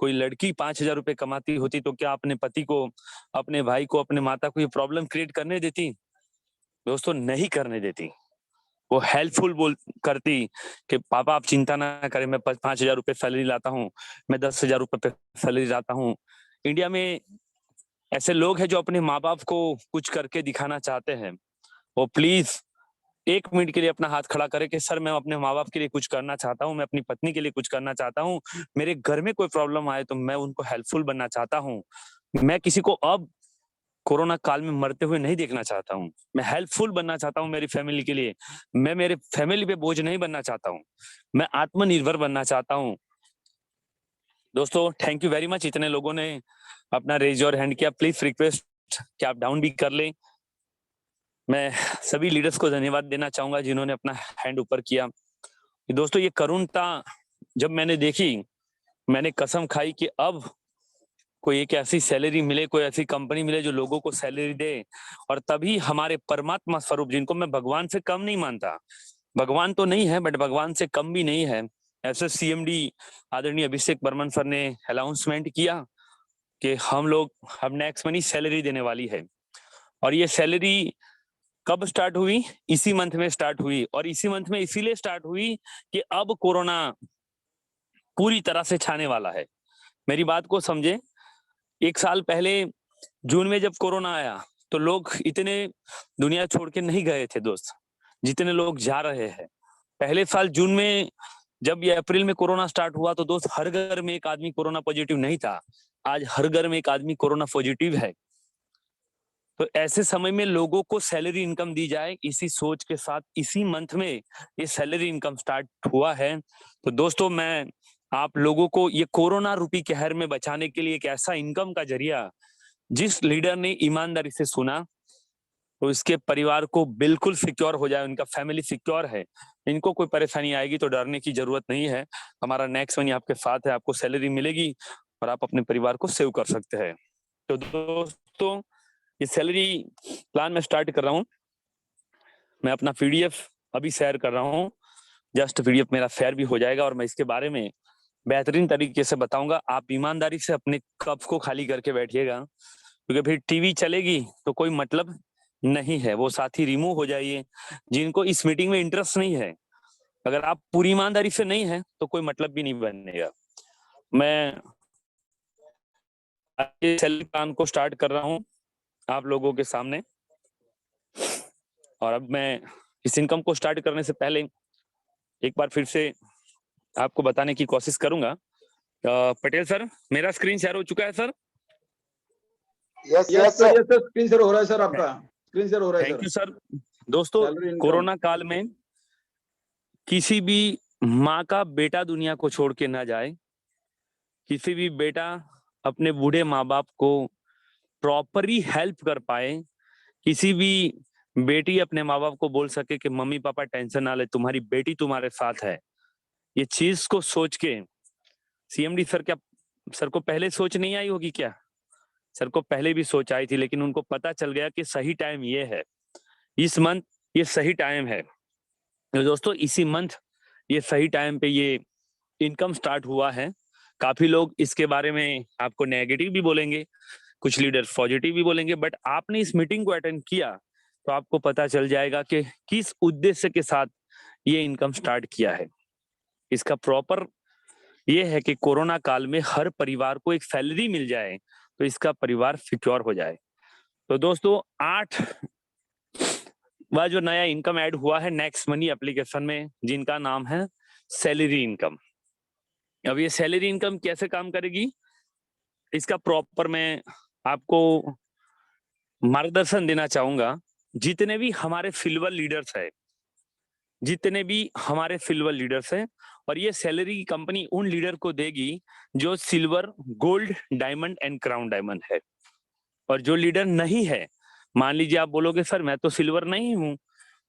कोई लड़की 5,000 रुपए कमाती होती तो क्या अपने पति को, अपने भाई को, अपने माता को ये प्रॉब्लम क्रिएट करने देती? दोस्तों नहीं करने देती। वो हेल्पफुल बोल करती कि पापा आप चिंता ना करें, मैं 5,000 रुपए सैलरी लाता हूँ, मैं 10,000 रुपए पे सैलरी लाता हूँ। इंडिया में ऐसे लोग हैं जो अपने माँ-बाप को कुछ करके दिखाना चाहते हैं। वो प्लीज़ 1 मिनट के लिए अपना हाथ खड़ा करें कि सर मैं अपने माँ-बाप के लिए कुछ करना चाहता हूँ, मैं अपनी पत्नी के लिए कुछ करना चाहता हूँ। मेरे घर में कोई प्रॉब्लम आए तो मैं उनको हेल्पफुल बनना चाहता हूँ। मैं किसी को अब कोरोना काल में मरते हुए नहीं देखना चाहता हूँ। मैं हेल्पफुल बनना चाहता हूँ मेरी फैमिली के लिए। मैं मेरे फैमिली पे बोझ नहीं बनना चाहता हूँ। मैं आत्मनिर्भर बनना चाहता हूँ। दोस्तों थैंक यू वेरी मच, इतने लोगों ने अपना रेज़ योर हैंड किया। प्लीज़ रिक्वेस्ट कि आप डाउन भी कर लें। मैं सभी लीडर्स को धन्यवाद देना चाहूँगा जिन्होंने अपना हैंड ऊपर किया। दोस्तों ये करुणता जब मैंने देखी, मैंने कसम खाई कि अब कोई एक ऐसी सैलरी मिले, कोई ऐसी कंपनी मिले जो लोगों को सैलरी दे, और तभी हमारे परमात्मा स्वरूप, जिनको मैं भगवान से कम नहीं मानता, भगवान तो नहीं है बट भगवान से कम भी नहीं है, ऐसे सीएमडी आदरणीय अभिषेक बर्मन सर ने अनाउंसमेंट किया कि हम नेक्स्ट मनी सैलरी देने वाली है। और ये सैलरी कब स्टार्ट हुई? इसी मंथ में स्टार्ट हुई, और इसी मंथ में इसीलिए स्टार्ट हुई कि अब कोरोना पूरी तरह से छाने वाला है। मेरी बात को समझे, 1 साल पहले जून में जब कोरोना आया तो लोग इतने दुनिया छोड़ के नहीं गए थे दोस्त, जितने लोग जा रहे हैं। पहले साल जून में जब ये अप्रैल में कोरोना स्टार्ट हुआ तो दोस्त हर घर में एक आदमी कोरोना पॉजिटिव नहीं था। आज हर घर में एक आदमी कोरोना पॉजिटिव है। तो ऐसे समय में लोगों को सैलरी इनकम दी जाए, इसी सोच के साथ इसी मंथ में ये सैलरी इनकम स्टार्ट हुआ है। तो दोस्तों मैं आप लोगों को ये कोरोना रूपी कहर में बचाने के लिए एक ऐसा इनकम का जरिया, जिस लीडर ने ईमानदारी से सुना तो इसके परिवार को बिल्कुल सिक्योर हो जाए, उनका फैमिली सिक्योर है, इनको कोई परेशानी आएगी तो डरने की जरूरत नहीं है। हमारा नेक्स्ट मनी आपके साथ है, आपको सैलरी मिलेगी और आप अपने परिवार को सेव कर सकते हैं। तो दोस्तों ये सैलरी प्लान मैं स्टार्ट कर रहा हूँ। मैं अपना पीडीएफ अभी शेयर कर रहा हूँ। जस्ट पीडीएफ मेरा शेयर भी हो जाएगा और मैं इसके बारे में बेहतरीन तरीके से बताऊंगा। आप ईमानदारी से अपने कप को खाली करके बैठिएगा, क्योंकि फिर टीवी चलेगी तो कोई मतलब नहीं है। वो साथी रिमूव हो जाइए जिनको इस मीटिंग में इंटरेस्ट नहीं है। अगर आप पूरी ईमानदारी से नहीं है तो कोई मतलब भी नहीं बनेगा। मैं सैलरी प्लान को स्टार्ट कर रहा हूँ आप लोगों के सामने, और अब मैं इस इनकम को स्टार्ट करने से पहले एक बार फिर से आपको बताने की कोशिश करूंगा। पटेल सर, मेरा स्क्रीन शेयर हो चुका है sir? Yes yes sir, screen share हो रहा है सर, आपका स्क्रीन शेयर हो रहा है थैंक यू सर। दोस्तों कोरोना काल में किसी भी माँ का बेटा दुनिया को छोड़ के ना जाए, किसी भी बेटा अपने बूढ़े माँ बाप को प्रॉपरली हेल्प कर पाए, किसी भी बेटी अपने माँ बाप को बोल सके कि मम्मी पापा टेंशन ना ले, तुम्हारी बेटी तुम्हारे साथ है। ये चीज को सोच के सीएमडी सर, क्या सर को पहले सोच नहीं आई होगी क्या? सर को पहले भी सोच आई थी, लेकिन उनको पता चल गया कि सही टाइम ये है, इस मंथ ये सही टाइम है। तो दोस्तों इसी मंथ ये सही टाइम पे ये इनकम स्टार्ट हुआ है। काफी लोग इसके बारे में आपको नेगेटिव भी बोलेंगे, कुछ लीडर पॉजिटिव भी बोलेंगे, बट आपने इस मीटिंग को अटेंड किया तो आपको पता चल जाएगा कि किस उद्देश्य के साथ ये इनकम स्टार्ट किया है। इसका प्रॉपर ये है कि कोरोना काल में हर परिवार को एक सैलरी मिल जाए तो इसका परिवार सिक्योर हो जाए। तो दोस्तों 8 वह जो नया इनकम ऐड हुआ है नेक्स्ट मनी एप्लीकेशन में, जिनका नाम है सैलरी इनकम। अब ये सैलरी इनकम कैसे काम करेगी, इसका प्रॉपर मैं आपको मार्गदर्शन देना चाहूंगा। जितने भी हमारे सिल्वर लीडर्स है, जितने भी हमारे सिल्वर लीडर्स हैं, और ये सैलरी कंपनी उन लीडर को देगी जो silver, gold, diamond and crown diamond है। और जो लीडर नहीं है, मान लीजिए आप बोलोगे सर मैं तो सिल्वर नहीं हूं,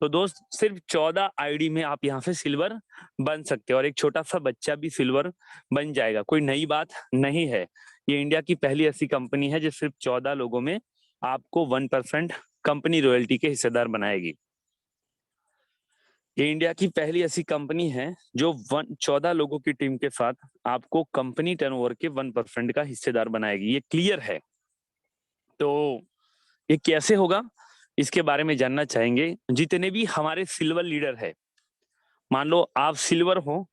तो दोस्त सिर्फ 14 आईडी में आप यहाँ से सिल्वर बन सकते हो और एक छोटा सा बच्चा भी सिल्वर बन जाएगा। कोई नई बात नहीं है। ये इंडिया की पहली ऐसी कंपनी है जो सिर्फ 14 लोगों में आपको 1% कंपनी रॉयल्टी के हिस्सेदार बनाएगी। ये इंडिया की पहली ऐसी कंपनी है जो 14 लोगों की टीम के साथ आपको कंपनी टर्नओवर के 1% का हिस्सेदार बनाएगी। ये क्लियर है। तो ये कैसे होगा, इसके बारे में जानना चाहेंगे। जितने भी हमारे सिल्वर लीडर है, मान लो आप सिल्वर हो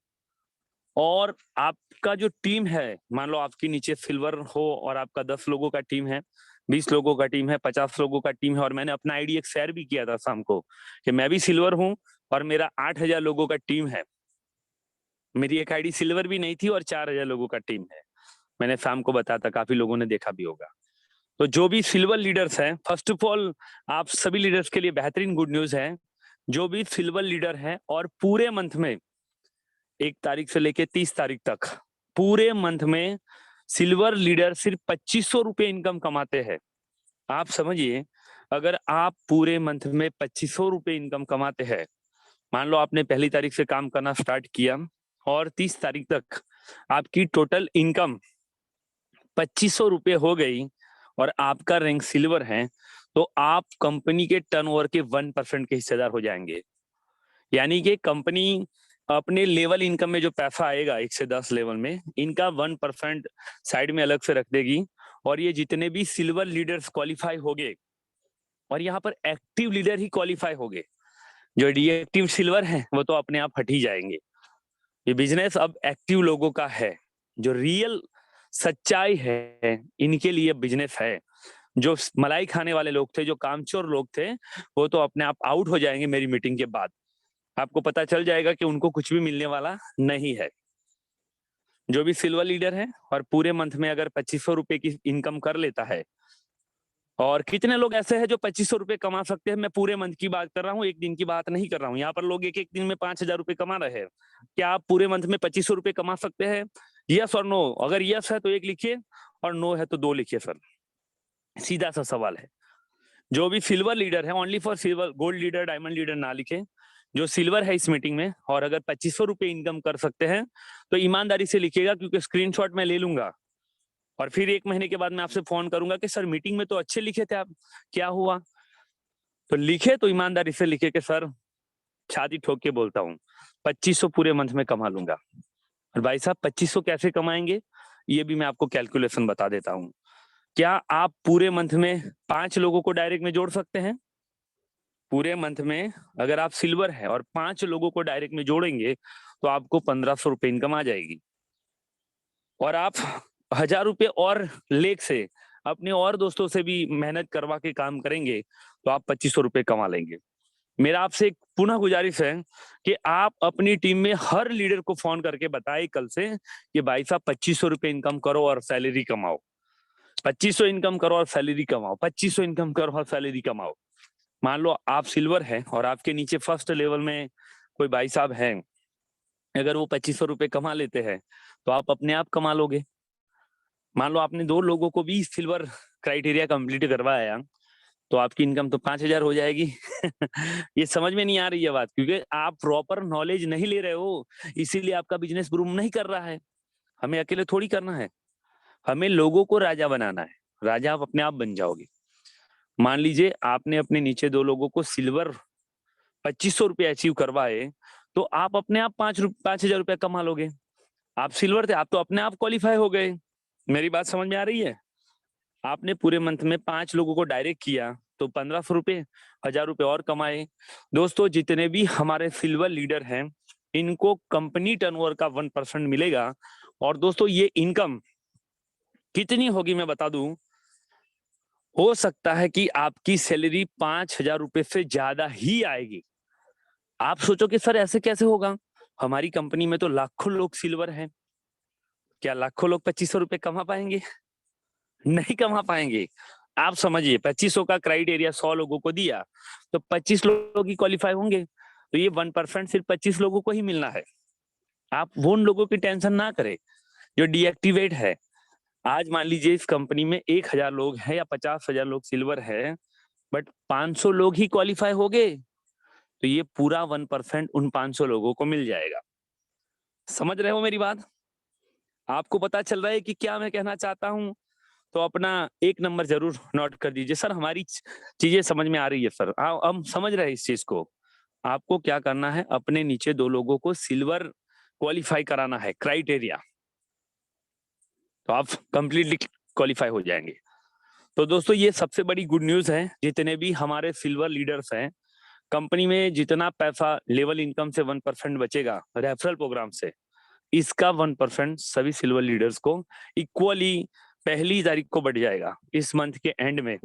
और आपका जो टीम है, मान लो आपके नीचे सिल्वर हो और आपका 10 लोगों का टीम है, 20 लोगों का टीम है, 50 लोगों का टीम है, और मैंने अपना आईडी एक शेयर भी किया था शाम को कि मैं भी सिल्वर हूं और मेरा 8000 लोगों का टीम है। मेरी एक आईडी सिल्वर भी नहीं थी और 4000 लोगों का टीम है। मैंने शाम को बताया था, काफी लोगों ने देखा भी होगा। तो जो भी सिल्वर लीडर्स हैं, फर्स्ट ऑफ ऑल आप सभी लीडर्स के लिए बेहतरीन गुड न्यूज है। जो भी सिल्वर लीडर है और पूरे मंथ में 1 तारीख से लेके 30 तारीख तक पूरे मंथ में सिल्वर लीडर सिर्फ 2500 रुपए इनकम कमाते हैं। आप समझिए, अगर आप पूरे मंथ में 2500 रुपए इनकम कमाते हैं, मान लो आपने 1 तारीख से काम करना स्टार्ट किया और 30 तारीख तक आपकी टोटल इनकम 2500 रुपए हो गई और आपका रैंक सिल्वर है, तो आप कंपनी के टर्नओवर के 1% के हिस्सेदार हो जाएंगे। यानी कि कंपनी अपने लेवल इनकम में जो पैसा आएगा 1 से 10 लेवल में, इनका 1% साइड में अलग से रख देगी। और ये जितने भी सिल्वर लीडर्स क्वालिफाई हो गए, और यहाँ पर एक्टिव लीडर ही क्वालिफाई हो गए, जो डीएक्टिव सिल्वर है वो तो अपने आप हट ही जाएंगे। ये बिजनेस अब एक्टिव लोगों का है, जो रियल सच्चाई है, इनके लिए बिजनेस है। जो मलाई खाने वाले लोग थे, जो कामचोर लोग थे, वो तो अपने आप आउट हो जाएंगे मेरी मीटिंग के बाद। आपको पता चल जाएगा कि उनको कुछ भी मिलने वाला नहीं है। जो भी सिल्वर लीडर है और पूरे मंथ में अगर 2500 रुपए की इनकम कर लेता है, और कितने लोग ऐसे हैं जो 2500 रुपए कमा सकते हैं? मैं पूरे मंथ की बात कर रहा हूँ, एक दिन की बात नहीं कर रहा हूँ। यहाँ पर लोग एक एक दिन में 5000 रुपए कमा रहे हैं। क्या आप पूरे मंथ में 2500 रुपए कमा सकते हैं? यस और नो? अगर यस है तो 1 लिखिए और नो है तो 2 लिखिए सर। सीधा सा सवाल है। जो भी सिल्वर लीडर है, only for silver, gold leader diamond leader ना लिखे, जो सिल्वर है इस मीटिंग में और अगर 2500 रुपए इनकम कर सकते हैं तो ईमानदारी से लिखिएगा, क्योंकि स्क्रीनशॉट मैं ले लूंगा और फिर 1 महीने के बाद मैं आपसे फोन करूंगा कि सर मीटिंग में तो अच्छे लिखे थे आप, क्या हुआ? तो लिखे तो ईमानदारी से लिखे कि सर छाती ठोक के बोलता हूँ 2500 पूरे मंथ में कमा लूंगा। और भाई साहब 2500 कैसे कमाएंगे, ये भी मैं आपको कैलकुलेशन बता देता हूँ। क्या आप पूरे मंथ में 5 लोगों को डायरेक्ट में जोड़ सकते हैं? पूरे मंथ में अगर आप सिल्वर है और 5 लोगों को डायरेक्ट में जोड़ेंगे तो आपको 1500 रुपए इनकम आ जाएगी। और आप 1000 रुपए और लेख से अपने और दोस्तों से भी मेहनत करवा के काम करेंगे तो आप 2500 रुपए कमा लेंगे। मेरा आपसे एक पुनः गुजारिश है कि आप अपनी टीम में हर लीडर को फोन करके बताएं कल से कि भाई साहब 2500 रुपए इनकम करो और सैलरी कमाओ, 2500 इनकम करो और सैलरी कमाओ, 2500 इनकम करो और सैलरी कमाओ। मान लो आप सिल्वर है और आपके नीचे फर्स्ट लेवल में कोई भाई साहब हैं, अगर वो 2500 रुपए कमा लेते हैं तो आप अपने आप कमा लोगे। मान लो आपने 2 लोगों को भी सिल्वर क्राइटेरिया कंप्लीट करवाया तो आपकी इनकम तो 5000 हो जाएगी। ये समझ में नहीं आ रही है बात, क्योंकि आप प्रॉपर नॉलेज नहीं ले रहे हो, इसीलिए आपका बिजनेस ग्रूम नहीं कर रहा है। हमें अकेले थोड़ी करना है, हमें लोगों को राजा बनाना है। राजा आप अपने आप बन जाओगे। मान लीजिए आपने अपने नीचे 2 लोगों को सिल्वर 2500 रुपए अचीव करवाए, तो आप अपने आप 5000 रुपए कमा लोगे। आप सिल्वर थे, आप तो अपने आप क्वालिफाई हो गए। मेरी बात समझ में आ रही है? आपने पूरे मंथ में 5 लोगों को डायरेक्ट किया तो 1500 रुपए, 1000 रुपए और कमाए। दोस्तों जितने भी हमारे सिल्वर लीडर हैं, इनको कंपनी टर्नओवर का 1% मिलेगा। और दोस्तों ये इनकम कितनी होगी मैं बता दूं, हो सकता है कि आपकी सैलरी 5000 रुपए से ज्यादा ही आएगी। आप सोचो कि सर ऐसे कैसे होगा, हमारी कंपनी में तो लाखों लोग सिल्वर हैं, क्या लाखों लोग 2500 रुपए कमा पाएंगे? नहीं कमा पाएंगे। आप समझिए 2500 का क्राइटेरिया 100 लोगों को दिया तो 25 लोग ही क्वालिफाई होंगे, तो ये 1% सिर्फ 25 लोगों को ही मिलना है। आप वो उन लोगों की टेंशन ना करें जो डीएक्टिवेट है। आज मान लीजिए इस कंपनी में 1000 लोग हैं या 50,000 लोग सिल्वर है, बट 500 लोग ही क्वालिफाई हो गए, तो ये पूरा 1% उन 500 लोगों को मिल जाएगा। समझ रहे हो मेरी बात? आपको पता चल रहा है कि क्या मैं कहना चाहता हूं? तो अपना 1 नंबर जरूर नोट कर दीजिए। सर हमारी चीजें समझ में आ रही है सर, हम समझ रहे हैं इस चीज को। आपको क्या करना है, अपने नीचे 2 लोगों को सिल्वर क्वालिफाई कराना है, क्राइटेरिया, तो आप कंप्लीटली क्वालिफाई हो जाएंगे। तो दोस्तों ये सबसे बड़ी गुड न्यूज है, जितने भी हमारे सिल्वर लीडर्स हैं, कंपनी में जितना पैसा लेवल इनकम से 1% बचेगा रेफरल प्रोग्राम से, इसका 1% सभी सिल्वर लीडर्स को इक्वली 1 तारीख को बढ़ जाएगा, इस मंथ के एंड में,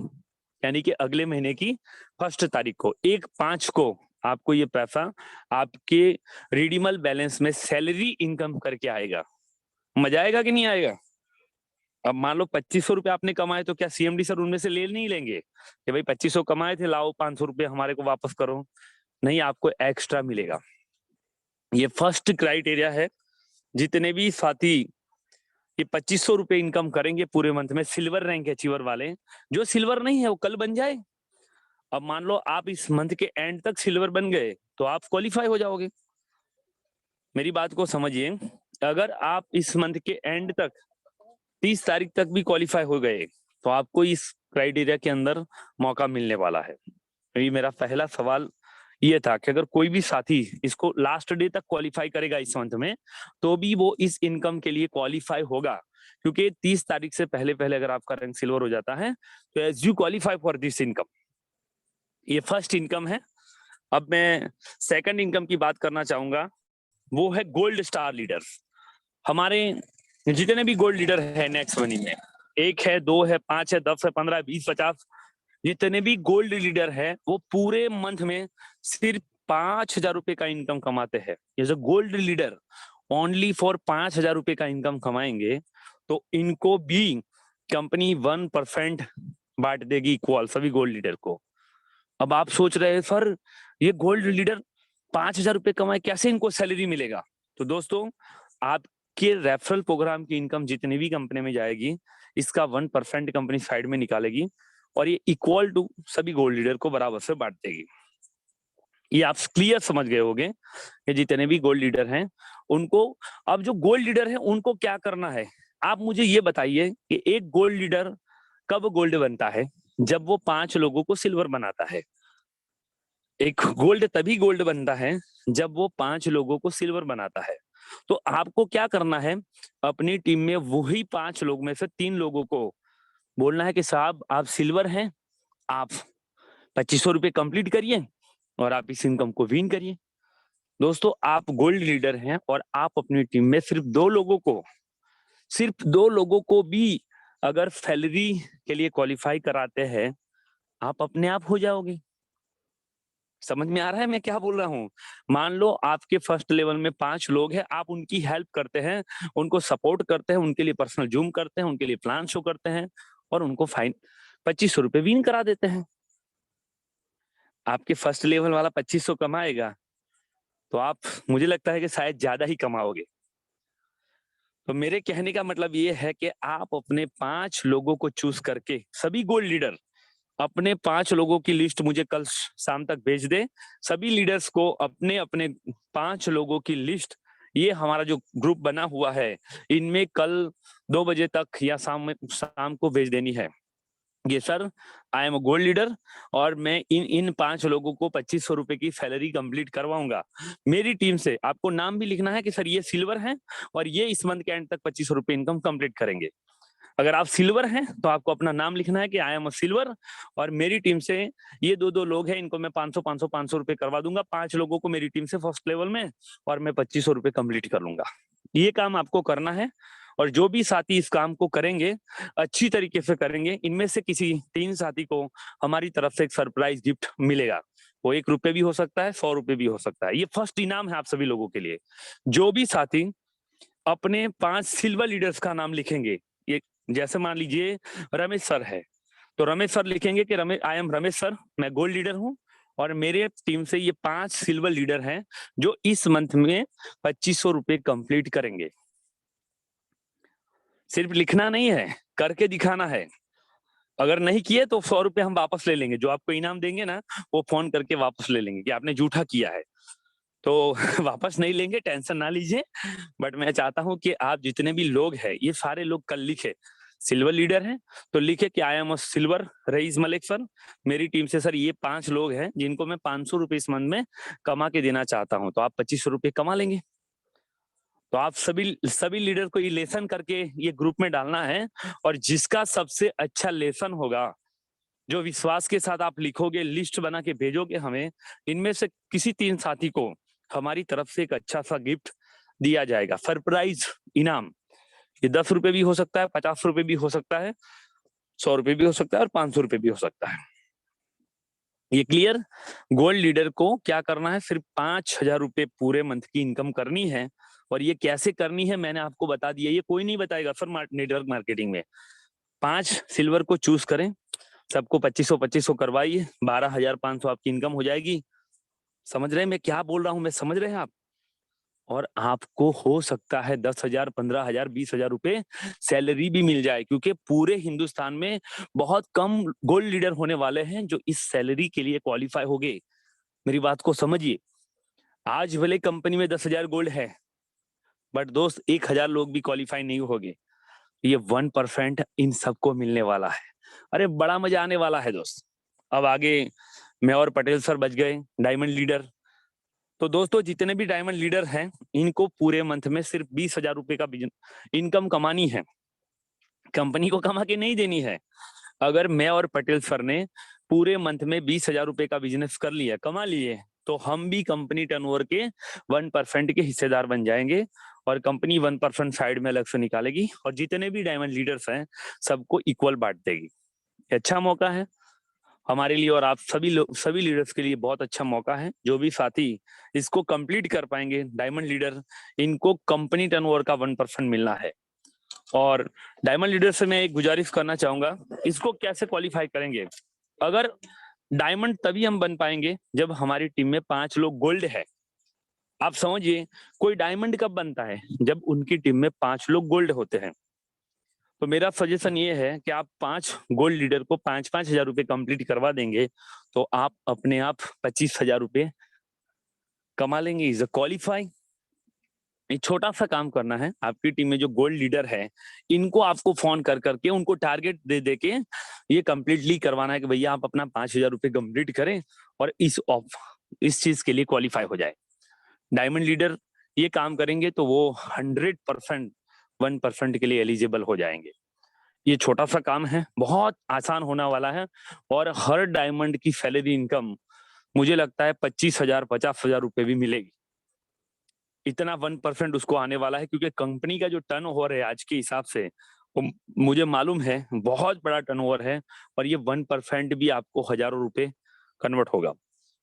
यानी कि अगले महीने की 1 तारीख को, 1/5 को आपको ये पैसा आपके रिडीमल बैलेंस में सैलरी इनकम करके आएगा। मजा आएगा कि नहीं आएगा? अब मान लो 2500 रुपए आपने कमाए, तो क्या सीएमडी सर उनमें से ले नहीं लेंगे कि भाई 2500 कमाए थे, लाओ 500 रुपए हमारे को वापस करो? नहीं, आपको एक्स्ट्रा मिलेगा। ये फर्स्ट क्राइटेरिया है। जितने भी साथी ये 2500 रुपए इनकम करेंगे पूरे मंथ में, सिल्वर रैंक अचीवर वाले, जो सिल्वर नहीं है वो कल बन जाए। अब मान लो आप इस मंथ के एंड तक सिल्वर बन गए तो आप क्वालिफाई हो जाओगे। मेरी बात को समझिए, अगर आप इस मंथ के एंड तक 30 तारीख तक भी क्वालिफाई हो गए तो आपको इस क्राइटेरिया के अंदर मौका मिलने वाला है। ये मेरा पहला सवाल ये था कि अगर कोई भी साथी इसको लास्ट डे तक क्वालिफाई करेगा इस मंथ में, तो भी वो इस इनकम के लिए क्वालिफाई होगा, क्योंकि 30 तारीख से पहले पहले अगर आपका रैंक सिल्वर हो जाता है तो as you qualify for this income. ये फर्स्ट इनकम है। अब मैं सेकंड इनकम की बात करना चाहूंगा, वो है गोल्ड स्टार लीडर्स। हमारे जितने भी गोल्ड लीडर है नेक्स्ट मनी में, 1 है, 2 है, 5 है, 10 है, 15, 20, 50, जितने भी गोल्ड लीडर है वो पूरे मंथ में सिर्फ 5,000 रुपए का इनकम कमाते हैं। ये जो गोल्ड लीडर ओनली फॉर 5,000 रुपए का इनकम कमाएंगे तो इनको भी कंपनी 1% बांट देगी इक्वल सभी गोल्ड लीडर को। अब आप सोच रहे हैं सर ये गोल्ड लीडर 5,000 रुपए कमाए, कैसे इनको सैलरी मिलेगा? तो दोस्तों आपके रेफरल प्रोग्राम की इनकम जितनी भी कंपनी में जाएगी, इसका 1% कंपनी साइड में निकालेगी और ये इक्वल टू सभी गोल्ड लीडर को बराबर से बांट देगी। ये आप क्लियर समझ गए होंगे कि जितने भी गोल्ड लीडर हैं उनको, अब जो गोल्ड लीडर है उनको क्या करना है, आप मुझे ये बताइए कि एक गोल्ड लीडर कब गोल्ड बनता है? जब वो 5 लोगों को सिल्वर बनाता है। एक गोल्ड तभी गोल्ड बनता है जब वो 5 लोगों को सिल्वर बनाता है। तो आपको क्या करना है, अपनी टीम में वही 5 लोग में से 3 लोगों को बोलना है कि साहब आप सिल्वर हैं, आप 2500 रुपए कंप्लीट करिए और आप इस इनकम को विन करिए। दोस्तों आप गोल्ड लीडर हैं और आप अपनी टीम में सिर्फ दो लोगों को भी अगर सैलरी के लिए क्वालिफाई कराते हैं, आप अपने आप हो जाओगे। समझ में आ रहा है मैं क्या बोल रहा हूँ? मान लो आपके फर्स्ट लेवल में 5 लोग हैं, आप उनकी हेल्प करते हैं, उनको सपोर्ट करते हैं, उनके लिए पर्सनल जूम करते हैं, उनके लिए प्लान शो करते हैं और उनको फाइन 2500 रुपए विन करा देते हैं। आपके फर्स्ट लेवल वाला 2500 कमाएगा तो आप, मुझे लगता है कि शायद ज्यादा ही कमाओगे। तो मेरे कहने का मतलब ये है कि आप अपने 5 लोगों को चूज करके, सभी गोल्ड लीडर अपने 5 लोगों की लिस्ट मुझे कल शाम तक भेज दे। सभी लीडर्स को अपने अपने 5 लोगों की लिस्ट, ये हमारा जो ग्रुप बना हुआ है, इनमें कल 2 बजे तक या शाम को भेज देनी है। ये sir I am a gold leader और मैं इन 5 लोगों को 2500 रुपए की सैलरी कंप्लीट करवाऊंगा मेरी टीम से। आपको नाम भी लिखना है कि सर ये सिल्वर हैं और ये इस मंथ के एंड तक 2500 रुपए इनकम कंप्लीट करेंगे। अगर आप सिल्वर हैं तो आपको अपना नाम लिखना है कि आई एम अ सिल्वर और मेरी टीम से ये 2 लोग हैं, इनको मैं 500 रुपए करवा दूंगा, 5 लोगों को मेरी टीम से फर्स्ट लेवल में, और मैं 2500 रुपए कंप्लीट कर लूंगा। ये काम आपको करना है और जो भी साथी इस काम को करेंगे अच्छी तरीके से करेंगे, इनमें से किसी 3 साथी को हमारी तरफ से एक सरप्राइज गिफ्ट मिलेगा। वो 1 रुपए भी हो सकता है, 100 रुपए भी हो सकता है। ये फर्स्ट इनाम है आप सभी लोगों के लिए। जो भी साथी अपने 5 सिल्वर लीडर्स का नाम लिखेंगे, ये जैसे मान लीजिए रमेश सर है तो रमेश सर लिखेंगे कि Ramesh, I am Ramesh sir, मैं गोल्ड लीडर हूं और मेरे टीम से ये 5 सिल्वर लीडर हैं जो इस मंथ में 2500 रुपए कंप्लीट करेंगे। सिर्फ लिखना नहीं है, करके दिखाना है। अगर नहीं किए तो 100 रुपए हम वापस ले लेंगे, जो आपको इनाम देंगे ना वो फोन करके वापस ले लेंगे कि आपने झूठा किया है। तो वापस नहीं लेंगे, टेंशन ना लीजिए। बट मैं चाहता हूं कि आप जितने भी लोग हैं ये सारे लोग कल लिखे, सिल्वर लीडर हैं तो लिखे कि I am a silver Rais Malik sir, मेरी टीम से सर ये 5 लोग हैं जिनको मैं 500 रुपए इस मंथ में कमा के देना चाहता हूं, तो आप 2500 रुपए कमा लेंगे। तो आप सभी सभी लीडर को ये लेसन करके ये ग्रुप में डालना है, और जिसका सबसे अच्छा लेसन होगा, जो विश्वास के साथ आप लिखोगे, लिस्ट बना के भेजोगे हमें, इनमें से किसी 3 साथी को हमारी तरफ से एक अच्छा सा गिफ्ट दिया जाएगा, सरप्राइज इनाम। ये 10 रुपए भी हो सकता है, 50 रुपए भी हो सकता है, 100 रुपए भी हो सकता है और 500 रुपए भी हो सकता है। ये क्लियर? गोल्ड लीडर को क्या करना है, सिर्फ 5,000 रुपए पूरे मंथ की इनकम करनी है। और ये कैसे करनी है मैंने आपको बता दिया, ये कोई नहीं बताएगा सर नेटवर्क मार्केटिंग में। 5 सिल्वर को चूज करें, सबको 2500 करवाइए, 12,500 आपकी इनकम हो जाएगी। समझ रहे हैं मैं क्या बोल रहा हूं, मैं समझ रहे हैं आप? और आपको हो सकता है 10,000, 15,000, 20,000 रुपए सैलरी भी मिल जाए, क्योंकि पूरे हिंदुस्तान में बहुत कम गोल्ड लीडर होने वाले हैं जो इस सैलरी के लिए क्वालिफाई हो गए। मेरी बात को समझिए, आज भले कंपनी में 10,000 गोल्ड है, बट दोस्त 1,000 लोग भी क्वालिफाई नहीं होंगे। ये 1% इन सबको मिलने वाला है। अरे बड़ा मजा आने वाला है दोस्त। अब आगे मैं और पटेल सर बच गए डायमंड लीडर। तो दोस्तों जितने भी डायमंड लीडर हैं, इनको पूरे मंथ में सिर्फ 20,000 रुपए का इनकम कमानी है, कंपनी को कमा के नहीं देनी है। अगर मैं और पटेल सर ने पूरे मंथ में 20,000 रुपए का बिजनेस कर लिया, कमा लिए, तो हम भी कंपनी टर्नओवर के 1% के हिस्सेदार बन जाएंगे, और कंपनी 1% साइड में अलग से निकालेगी, और जितने भी डायमंड लीडर्स हैं सबको इक्वल बांट देगी। अच्छा मौका है हमारे लिए, और आप सभी लीडर्स के लिए बहुत अच्छा मौका है। जो भी साथी इसको कंप्लीट कर पाएंगे डायमंड लीडर, इनको कंपनी टर्नओवर का 1% मिलना है। और डायमंड लीडर से मैं एक गुजारिश करना चाहूंगा, इसको कैसे क्वालिफाई करेंगे? अगर डायमंड तभी हम बन पाएंगे जब हमारी टीम में 5 लोग गोल्ड है। आप समझिए, कोई डायमंड कब बनता है? जब उनकी टीम में 5 लोग गोल्ड होते हैं। तो मेरा सजेशन ये है कि आप 5 गोल्ड लीडर को 5,000 रुपए कंप्लीट करवा देंगे, तो आप अपने आप 25,000 रुपए कमा लेंगे। Is a qualify. एक छोटा सा काम करना है, आपकी टीम में जो गोल्ड लीडर है, इनको आपको फोन कर करके उनको टारगेट दे दे के ये कंप्लीटली करवाना है कि भैया आप अपना 5,000 रुपए कंप्लीट करें और इस चीज के लिए क्वालिफाई हो जाए। डायमंड लीडर ये काम करेंगे तो वो 100% 1% के लिए एलिजिबल हो जाएंगे। ये छोटा सा काम है, बहुत आसान होने वाला है, और हर डायमंड की सैलरी इनकम मुझे लगता है 25,000, 50,000 रुपए भी मिलेगी। इतना 1% उसको आने वाला है, क्योंकि कंपनी का जो टर्नओवर है आज के हिसाब से, वो मुझे मालूम है बहुत बड़ा टर्नओवर है, और ये 1% भी आपको हजारों रुपए कन्वर्ट होगा।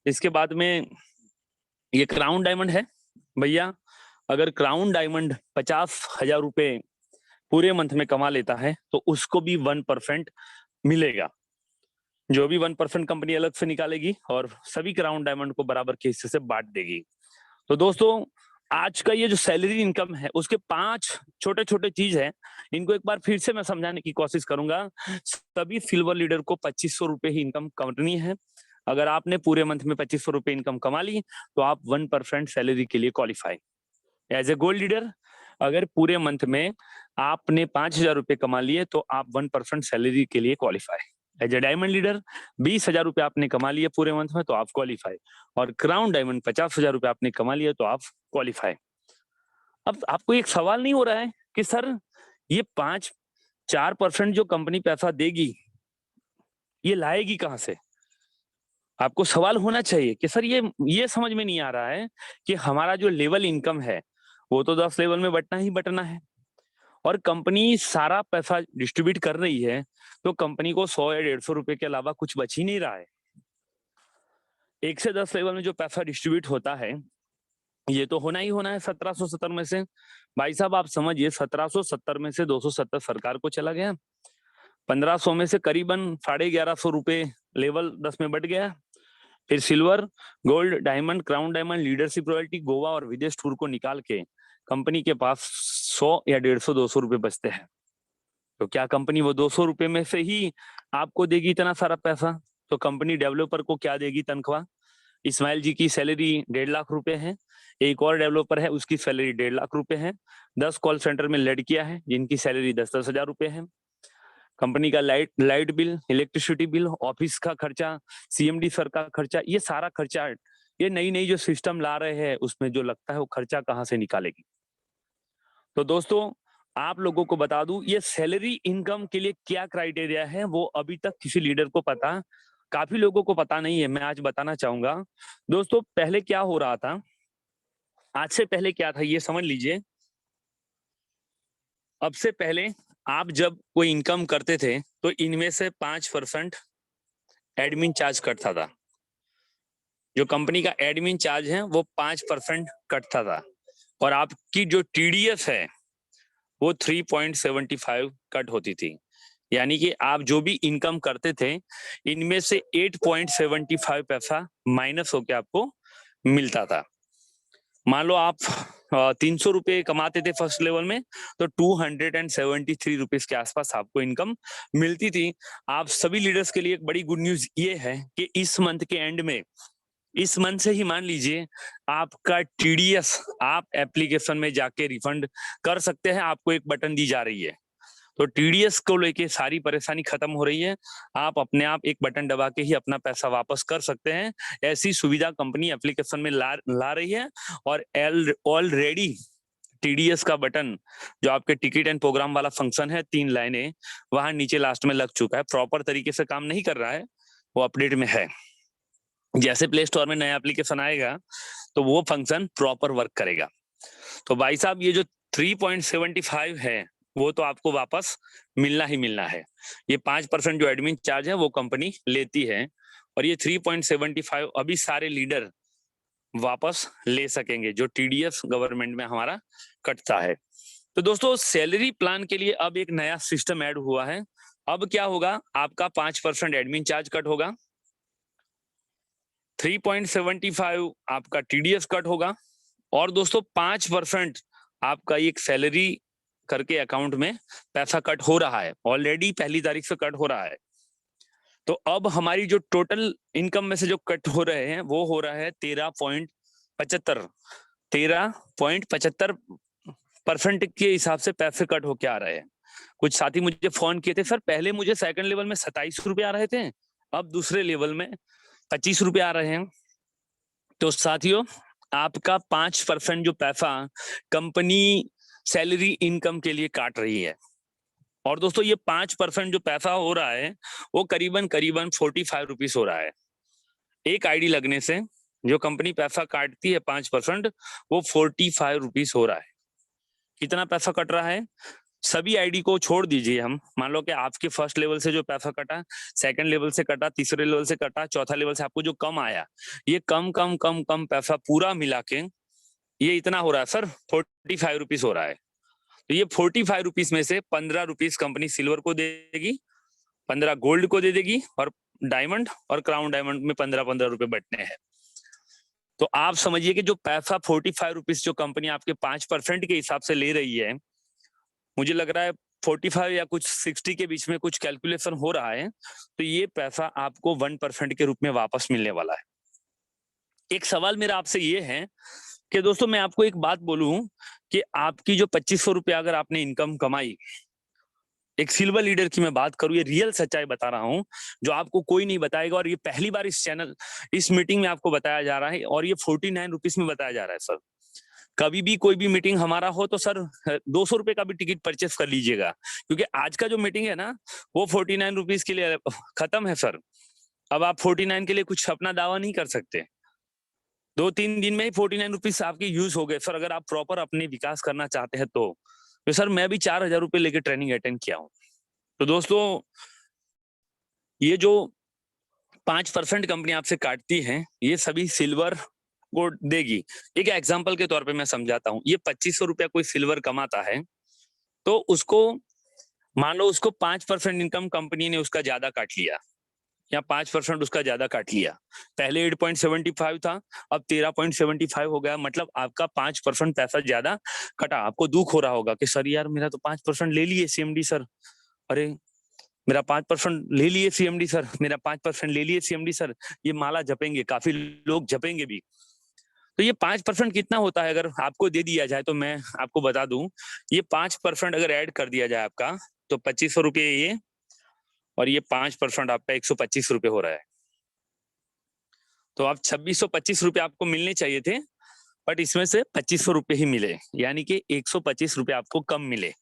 इसके बाद में ये क्राउन डायमंड है भैया। अगर क्राउन डायमंड 50,000 रुपए पूरे मंथ में कमा लेता है तो उसको भी 1% मिलेगा। जो भी 1% कंपनी अलग से निकालेगी और सभी क्राउन डायमंड को बराबर के हिस्से से बांट देगी। तो दोस्तों आज का ये जो सैलरी इनकम है उसके 5 छोटे छोटे चीज है, इनको एक बार फिर से मैं समझाने की कोशिश करूंगा। सभी सिल्वर लीडर को 2500 रुपए ही इनकम करनी है। अगर आपने पूरे मंथ में 2500 रुपए इनकम कमा ली तो आप 1% सैलरी के लिए qualify. As a gold leader अगर पूरे मंथ में आपने 5,000 रुपए कमा लिए तो आप 1% सैलरी के लिए qualify. As a diamond leader 20,000 रुपए आपने कमा लिए पूरे मंथ में तो आप क्वालिफाई, और क्राउन डायमंड 50,000 रुपए आपने कमा लिए तो आप क्वालिफाई। अब आपको एक सवाल नहीं हो रहा है कि सर ये 4% जो कंपनी पैसा देगी ये लाएगी कहां से? आपको सवाल होना चाहिए कि सर ये समझ में नहीं आ रहा है कि हमारा जो लेवल इनकम है वो तो 10 लेवल में बटना ही बटना है, और कंपनी सारा पैसा डिस्ट्रीब्यूट कर रही है, तो कंपनी को 100 या 150 रुपए के अलावा कुछ बच ही नहीं रहा है। 1 से 10 लेवल में जो पैसा डिस्ट्रीब्यूट होता है ये तो होना ही होना है 1770 में से। भाई साहब आप समझिए 1770 में से 270 सरकार को चला गया, 1500 में से करीबन 1150 रुपए लेवल 10 में बट गया। फिर silver, gold, diamond, crown diamond, leadership royalty, Goa और विदेश टूर को निकाल के कंपनी के पास 100 या 150, 200 रुपए बचते हैं। तो क्या कंपनी वो 200 रुपए में से ही आपको देगी इतना सारा पैसा? तो कंपनी डेवलपर को क्या देगी तनख्वाह? इस्माइल जी की सैलरी 1.5 लाख रुपए है, एक और डेवलपर है उसकी सैलरी 1.5 लाख रुपए है, 10 कॉल सेंटर में लड़कियां हैं जिनकी सैलरी 10-10 हजार रुपए है, कंपनी का light bill, electricity bill, office का खर्चा, सीएमडी सर का खर्चा, ये सारा खर्चा, ये नई नई जो सिस्टम ला रहे हैं उसमें जो लगता है वो खर्चा कहाँ से निकालेगी। तो दोस्तों आप लोगों को बता दूं, ये सैलरी इनकम के लिए क्या क्राइटेरिया है वो अभी तक किसी लीडर को पता, काफी लोगों को पता नहीं है। मैं आज बताना चाहूंगा। दोस्तों पहले क्या हो रहा था, आज से पहले क्या था ये समझ लीजिए। अब से पहले आप जब कोई इनकम करते थे तो इनमें से 5% एडमिन चार्ज कटता था। जो कंपनी का एडमिन चार्ज है वो 5% कटता था, और आपकी जो टीडीएस है वो 3.75 कट होती थी। यानी कि आप जो भी इनकम करते थे इनमें से 8.75 पैसा माइनस होके आपको मिलता था। मान लो आप 300 रुपए कमाते थे फर्स्ट लेवल में, तो 273 रुपीज के आसपास आपको इनकम मिलती थी। आप सभी लीडर्स के लिए एक बड़ी गुड न्यूज ये है कि इस मंथ के एंड में, इस मंथ से ही मान लीजिए आपका टीडीएस आप एप्लीकेशन में जाके रिफंड कर सकते हैं। आपको एक बटन दी जा रही है, तो टीडीएस को लेके सारी परेशानी खत्म हो रही है। आप अपने आप एक बटन दबा के ही अपना पैसा वापस कर सकते हैं। ऐसी सुविधा कंपनी एप्लीकेशन में ला रही है। और ऑलरेडी टीडीएस का बटन जो आपके टिकट एंड प्रोग्राम वाला फंक्शन है, 3 लाइनें वहां नीचे लास्ट में लग चुका है। प्रॉपर तरीके से काम नहीं कर रहा है, वो अपडेट में है। जैसे प्ले स्टोर में नया एप्लीकेशन आएगा तो वो फंक्शन प्रॉपर वर्क करेगा। तो भाई साहब ये जो 3.75 है वो तो आपको वापस मिलना ही मिलना है। ये 5% जो एडमिन चार्ज है वो कंपनी लेती है, और ये 3.75 अभी सारे लीडर वापस ले सकेंगे जो टीडीएस गवर्नमेंट में हमारा कटता है। तो दोस्तों सैलरी प्लान के लिए अब एक नया सिस्टम ऐड हुआ है। अब क्या होगा, आपका 5% एडमिन चार्ज कट होगा, 3.75 आपका टीडीएस कट होगा, और दोस्तों 5% आपका एक सैलरी करके अकाउंट में पैसा कट हो रहा है, ऑलरेडी पहली तारीख से कट हो रहा है। तो अब हमारी जो टोटल इनकम में से जो कट हो रहे हैं वो हो रहा है 13.75% के हिसाब से पैसे कट होके आ रहे हैं। कुछ साथी मुझे फोन किए थे, सर पहले मुझे सेकंड लेवल में 27 रुपए आ रहे थे, अब दूसरे लेवल में 25 रुपए आ रहे हैं। तो साथियों आपका 5% जो पैसा कंपनी सैलरी इनकम के लिए काट रही है, और दोस्तों ये 5% जो पैसा हो रहा है वो करीबन 45 रुपीस हो रहा है। एक आईडी लगने से जो कंपनी पैसा काटती है 5%, वो 45 रुपीस हो रहा है। कितना पैसा कट रहा है, सभी आईडी को छोड़ दीजिए। हम मान लो कि आपके फर्स्ट लेवल से जो पैसा कटा, सेकंड लेवल से कटा, तीसरे लेवल से कटा, चौथा लेवल से आपको जो कम आया, ये कम कम कम कम पैसा पूरा मिला के ये इतना हो रहा है सर, 45 रुपीस हो रहा है। तो ये 45 रुपीस में से 15 रुपीस कंपनी सिल्वर को देगी, 15 गोल्ड को दे देगी, और डायमंड और क्राउन डायमंड में 15-15 रुपए बटने हैं। तो आप समझिए कि जो पैसा 45 रुपीस जो कंपनी आपके 5% के हिसाब से ले रही है, मुझे लग रहा है 45 या कुछ 60 के बीच में कुछ कैलकुलेशन हो रहा है, तो ये पैसा आपको 1% के रूप में वापस मिलने वाला है। एक सवाल मेरा आपसे ये है कि दोस्तों मैं आपको एक बात बोलूं कि आपकी जो 2500 रुपए अगर आपने इनकम कमाई, एक सिल्वर लीडर की मैं बात करूं, ये रियल सच्चाई बता रहा हूं जो आपको कोई नहीं बताएगा, और ये पहली बार इस चैनल इस मीटिंग में आपको बताया जा रहा है, और ये 49 रुपीस में बताया जा रहा है। सर कभी भी कोई भी मीटिंग हमारा हो तो सर 200 रुपए का भी टिकट परचेस कर लीजिएगा, क्योंकि आज का जो मीटिंग है ना वो 49 रुपीस के लिए खत्म है सर। अब आप 49 के लिए कुछ अपना दावा नहीं कर सकते। 2-3 दिन में ही 49 रुपीस आपके यूज हो गए सर। अगर आप प्रॉपर अपने विकास करना चाहते हैं तो सर मैं भी 4,000 रुपए लेके ट्रेनिंग अटेंड किया हूँ। तो दोस्तों ये जो 5% कंपनी आपसे काटती है ये सभी सिल्वर को देगी। एक एग्जांपल के तौर पे मैं समझाता हूँ, ये 2500 रुपया कोई सिल्वर कमाता है तो उसको मान लो उसको 5% इनकम कंपनी ने उसका ज्यादा काट लिया, या 5% उसका ज्यादा काट लिया। पहले 8.75 था, अब 13.75 हो गया, मतलब आपका 5% पैसा ज्यादा कटा। आपको दुख हो रहा होगा कि सर यार मेरा तो 5% ले लिए सीएमडी सर, अरे मेरा 5% ले लिए सीएमडी सर, मेरा 5% ले लिए सीएमडी सर। ये माला जपेंगे, काफी लोग जपेंगे भी। तो ये 5% कितना होता है अगर आपको दे दिया जाए, तो मैं आपको बता दूं, ये 5% अगर ऐड कर दिया जाए आपका, तो 2500 रुपये ये और ये 5% आपका 125 रुपए हो रहा है। तो आप 2625 रुपए आपको मिलने चाहिए थे, बट इसमें से 2500 रुपए ही मिले, यानी कि 125 रुपए आपको कम मिले।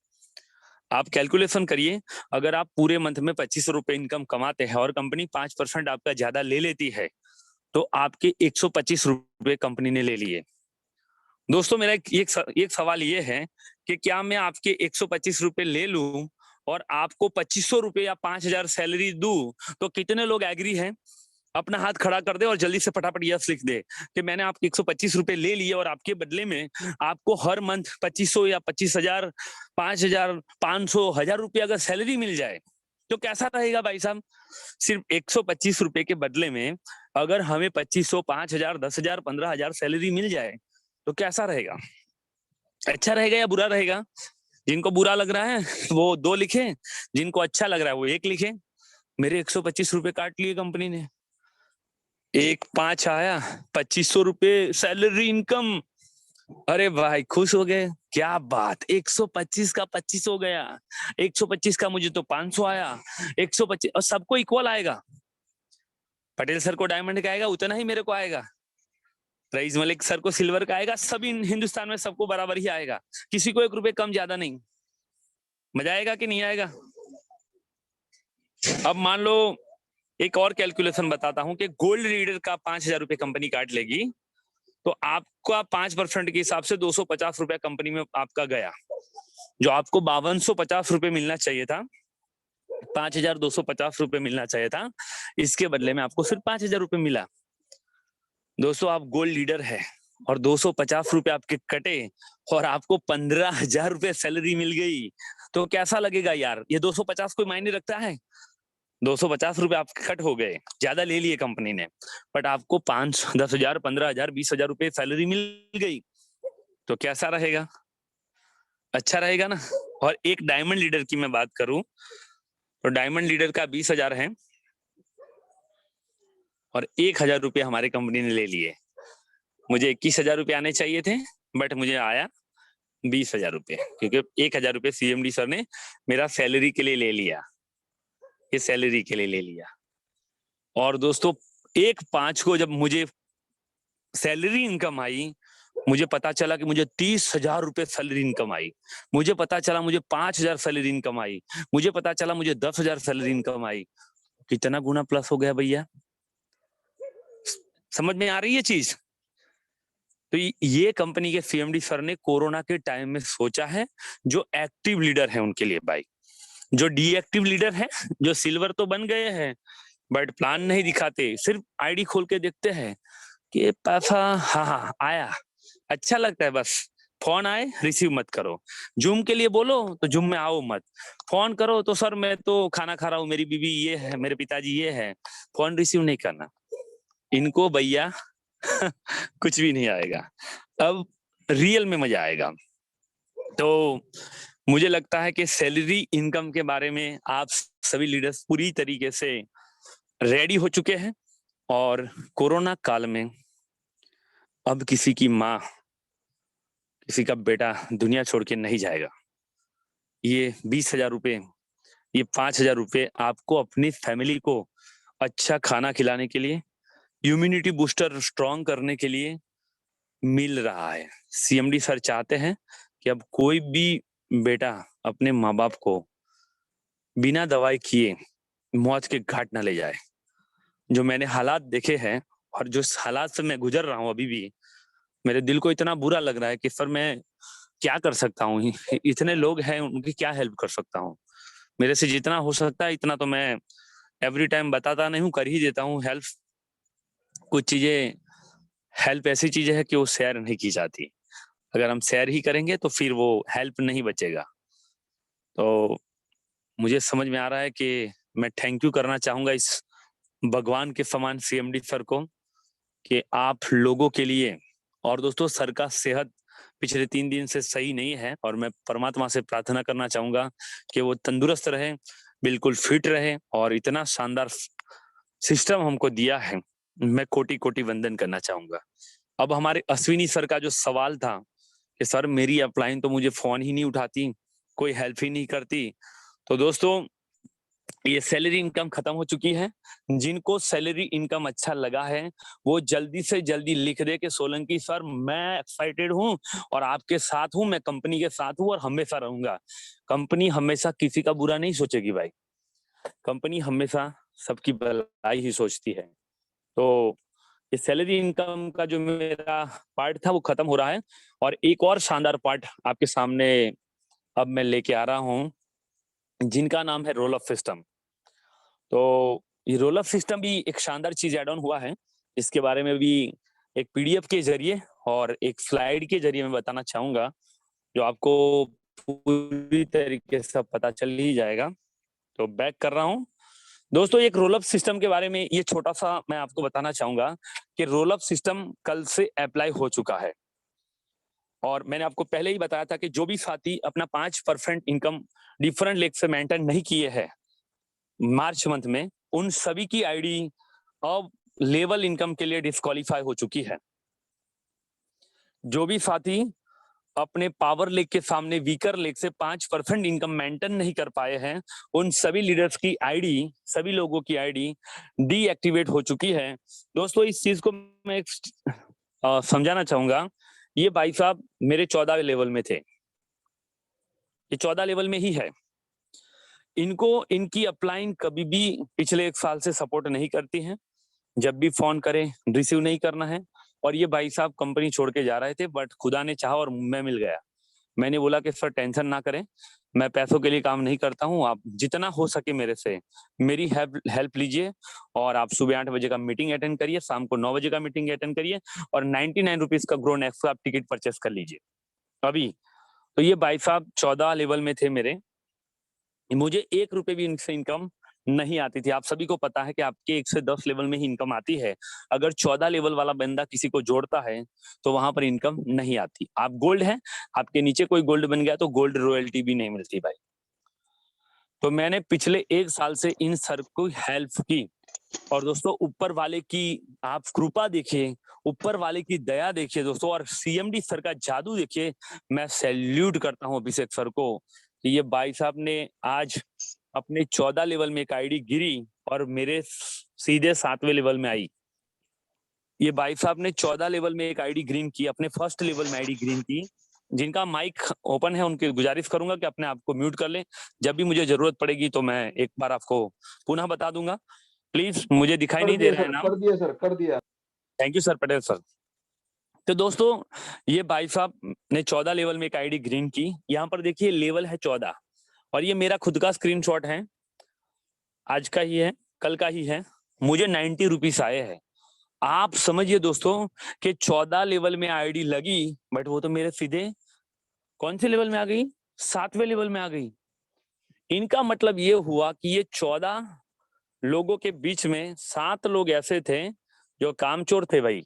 आप कैलकुलेशन करिए, अगर आप पूरे मंथ में 2500 रुपए इनकम कमाते हैं और कंपनी 5% आपका ज्यादा ले लेती है, तो आपके 125 रुपए कंपनी ने ले लिए। दोस्तों मेरा एक सवाल ये है कि क्या मैं आपके 125 रुपए ले लूं और आपको 2500 रुपए या 5000 सैलरी दूं, तो कितने लोग एग्री हैं? अपना हाथ खड़ा कर दे और जल्दी से फटाफट यस लिख दे कि मैंने आपके 125 रुपए ले लिए और आपके बदले में आपको हर मंथ 2500 या 25,000, 5,000, 500, 1000 रुपए अगर सैलरी मिल जाए तो कैसा रहेगा भाई साहब? सिर्फ 125 रुपए के बदले में अगर हमें 2500, 5,000, 10,000, 15,000 सैलरी मिल जाए तो कैसा रहेगा? अच्छा रहेगा या बुरा रहेगा? जिनको बुरा लग रहा है वो 2 लिखे, जिनको अच्छा लग रहा है वो 1 लिखे। मेरे 125 रुपए काट लिए कंपनी ने। 1,5 आया, 2500 रुपए सैलरी इनकम। अरे भाई खुश हो गए, क्या बात, 125 का 25 हो गया, 125 का मुझे तो 500 आया, 125 और सबको इक्वल आएगा। पटेल सर को डायमंड का आएगा उतना ही मेरे को आएगा, रईस मलिक सर को सिल्वर का आएगा, सभी हिंदुस्तान में सबको बराबर ही आएगा, किसी को 1 रुपए कम ज्यादा नहीं। मजा आएगा कि नहीं आएगा? अब मान लो एक और कैलकुलेशन बताता हूं कि गोल्ड रीडर का 5,000 रुपए कंपनी काट लेगी, तो आपका 5% के हिसाब से 250 रुपए कंपनी में आपका गया। जो आपको 5250 रुपए मिलना चाहिए था, 5,250 रुपए मिलना चाहिए था, इसके बदले में आपको सिर्फ 5,000 रुपए मिला। दोस्तों आप गोल्ड लीडर है और 250 रुपए आपके कटे और आपको 15,000 रुपए सैलरी मिल गई, तो कैसा लगेगा यार? ये 250 कोई मायने रखता है? 250 रुपए आपके कट हो गए, ज्यादा ले लिए कंपनी ने, बट आपको 5, 10,000, 15,000, 20,000 रुपए सैलरी मिल गई, तो कैसा रहेगा? अच्छा रहेगा ना। और एक डायमंड लीडर की मैं बात करूं तो डायमंड लीडर का 20,000 है और 1,000 रुपए हमारे कंपनी ने ले लिए। मुझे 21,000 रुपए आने चाहिए थे, बट मुझे आया 20,000 रुपए, क्योंकि 1,000 रुपए सीएमडी सर ने मेरा सैलरी के लिए ले लिया, ये सैलरी के लिए ले लिया। और दोस्तों 1/5 को जब मुझे सैलरी इनकम आई, मुझे पता चला कि मुझे 30,000 रुपए सैलरी इनकम आई, मुझे पता चला मुझे 5,000 सैलरी इनकम आई, मुझे पता चला मुझे 10,000 सैलरी इनकम आई। कितना गुना प्लस हो गया भैया? समझ में आ रही है चीज? तो ये कंपनी के सीएमडी सर ने कोरोना के टाइम में सोचा है, जो एक्टिव लीडर है उनके लिए भाई। जो डीएक्टिव लीडर है, जो सिल्वर तो बन गए हैं बट प्लान नहीं दिखाते, सिर्फ आईडी खोल के देखते हैं कि पैसा हाँ आया, अच्छा लगता है, बस फोन आए रिसीव मत करो, जूम के लिए बोलो तो जूम में आओ मत, फोन करो तो सर मैं तो खाना खा रहा हूँ, मेरी बीवी ये है, मेरे पिताजी ये है, फोन रिसीव नहीं करना। इनको भैया कुछ भी नहीं आएगा, अब रियल में मजा आएगा। तो मुझे लगता है कि सैलरी इनकम के बारे में आप सभी लीडर्स पूरी तरीके से रेडी हो चुके हैं, और कोरोना काल में अब किसी की माँ, किसी का बेटा दुनिया छोड़ के नहीं जाएगा। ये 20,000 रुपए, ये 5,000 रुपए आपको अपनी फैमिली को अच्छा खाना खिलाने के लिए, इम्यूनिटी बूस्टर स्ट्रॉन्ग करने के लिए मिल रहा है। सीएमडी सर चाहते हैं कि अब कोई भी बेटा अपने माँ बाप को बिना दवाई किए मौत के घाट ना ले जाए। जो मैंने हालात देखे हैं और जो हालात से मैं गुजर रहा हूँ अभी भी, मेरे दिल को इतना बुरा लग रहा है कि सर मैं क्या कर सकता हूँ? इतने लोग हैं, उनकी क्या हेल्प कर सकता हूँ? मेरे से जितना हो सकता है इतना तो मैं एवरी टाइम बताता नहीं हूँ, कर ही देता हूँ हेल्प। कुछ चीजें, हेल्प ऐसी चीज है कि वो शेयर नहीं की जाती, अगर हम शेयर ही करेंगे तो फिर वो हेल्प नहीं बचेगा। तो मुझे समझ में आ रहा है कि मैं थैंक यू करना चाहूंगा इस भगवान के समान सीएमडी सर को, कि आप लोगों के लिए। और दोस्तों सर का सेहत पिछले 3 दिन से सही नहीं है, और मैं परमात्मा से प्रार्थना करना चाहूंगा कि वो तंदुरुस्त रहे, बिल्कुल फिट रहे, और इतना शानदार सिस्टम हमको दिया है, मैं कोटि कोटि वंदन करना चाहूंगा। अब हमारे अश्विनी सर का जो सवाल था कि सर मेरी अपलाइन तो मुझे फोन ही नहीं उठाती, कोई हेल्प ही नहीं करती, तो दोस्तों ये सैलरी इनकम खत्म हो चुकी है। जिनको सैलरी इनकम अच्छा लगा है वो जल्दी से जल्दी लिख दे कि सोलंकी सर मैं एक्साइटेड हूं और आपके साथ हूं, मैं कंपनी के साथ हूं और हमेशा रहूंगा। कंपनी हमेशा किसी का बुरा नहीं सोचेगी भाई, कंपनी हमेशा सबकी भलाई ही सोचती है। तो ये सैलरी इनकम का जो मेरा पार्ट था वो खत्म हो रहा है और एक और शानदार पार्ट आपके सामने अब मैं लेके आ रहा हूं, जिनका नाम है रोल ऑफ सिस्टम। तो ये रोल ऑफ सिस्टम भी एक शानदार चीज ऐड ऑन हुआ है, इसके बारे में भी एक पीडीएफ के जरिए और एक स्लाइड के जरिए मैं बताना चाहूंगा, जो आपको पूरी तरीके से पता चल ही जाएगा। तो बैक कर रहा हूं दोस्तों, एक रोल ऑफ सिस्टम के बारे में ये छोटा सा मैं आपको बताना चाहूंगा कि रोल ऑफ सिस्टम कल से अप्लाई हो चुका है और मैंने आपको पहले ही बताया था कि जो भी साथी अपना 5% इनकम डिफरेंट लेग से मेंटेन नहीं किए हैं मार्च मंथ में, उन सभी की आईडी अब लेवल इनकम के लिए डिस्क्वालीफाई हो चुकी है। जो भी साथी अपने पावर लेग के सामने वीकर लेग से 5% इनकम मेंटेन नहीं कर पाए हैं, उन सभी लीडर्स की आईडी, सभी लोगों की आईडी डीएक्टिवेट हो चुकी है। दोस्तों इस चीज को मैं समझाना चाहूंगा। ये भाई साहब मेरे 14 लेवल में थे, ये 14 लेवल में ही है। इनको इनकी अपलाइन कभी भी पिछले 1 साल से सपोर्ट नहीं करती है, जब भी फोन करें रिसीव नहीं करना है। और ये भाई साहब कंपनी छोड़ के जा रहे थे बट खुदा ने चाहा और मैं मिल गया। मैंने बोला कि सर टेंशन ना करें, मैं पैसों के लिए काम नहीं करता हूं, आप जितना हो सके मेरे से मेरी हेल्प लीजिए और आप सुबह 8 बजे का मीटिंग अटेंड करिए, शाम को 9 बजे का मीटिंग अटेंड करिए और 99 रुपीज का ग्रो नेक्स्ट का आप टिकट परचेस कर लीजिए अभी। तो ये भाई साहब 14 लेवल में थे मेरे, मुझे 1 रुपए भी इनसे इनकम नहीं आती थी। आप सभी को पता है कि आपके 1 से 10 लेवल में ही इनकम आती है, अगर 14 लेवल वाला बंदा किसी को जोड़ता है तो वहां पर इनकम नहीं आती। आप गोल्ड है, आपके नीचे कोई गोल्ड बन गया तो गोल्ड रॉयल्टी भी नहीं मिलती भाई। तो मैंने पिछले 1 साल से इन सर को हेल्प की और दोस्तों ऊपर वाले की आप कृपा देखिए, ऊपर वाले की दया देखिए दोस्तों, और सीएमडी सर का जादू देखिए। मैं सैल्यूट करता हूं अभिषेक सर को कि ये भाई साहब ने आज अपने 14 लेवल में एक आईडी गिरी और मेरे सीधे 7वें लेवल में आई। ये भाई साहब ने 14 लेवल में एक आईडी ग्रीन की, अपने फर्स्ट लेवल में आईडी ग्रीन की। जिनका माइक ओपन है उनकी गुजारिश करूंगा कि अपने आप को म्यूट कर लें, जब भी मुझे जरूरत पड़ेगी तो मैं एक बार आपको पुनः बता दूंगा। प्लीज, मुझे दिखाई नहीं दे रहा है नाम। कर दिया सर, कर दिया। Thank you sir, Patel sir. तो दोस्तों ये भाई साहब ने 14 लेवल में एक आईडी ग्रीन की, यहाँ पर देखिए लेवल है 14 और ये मेरा खुद का स्क्रीनशॉट है, आज का ही है, कल का ही है। मुझे 90 रुपीज आए हैं। आप समझिए दोस्तों कि 14 लेवल में आईडी लगी बट वो तो मेरे सीधे कौन से लेवल में आ गई, 7वें लेवल में आ गई। इनका मतलब ये हुआ कि ये 14 लोगों के बीच में 7 लोग ऐसे थे जो कामचोर थे भाई,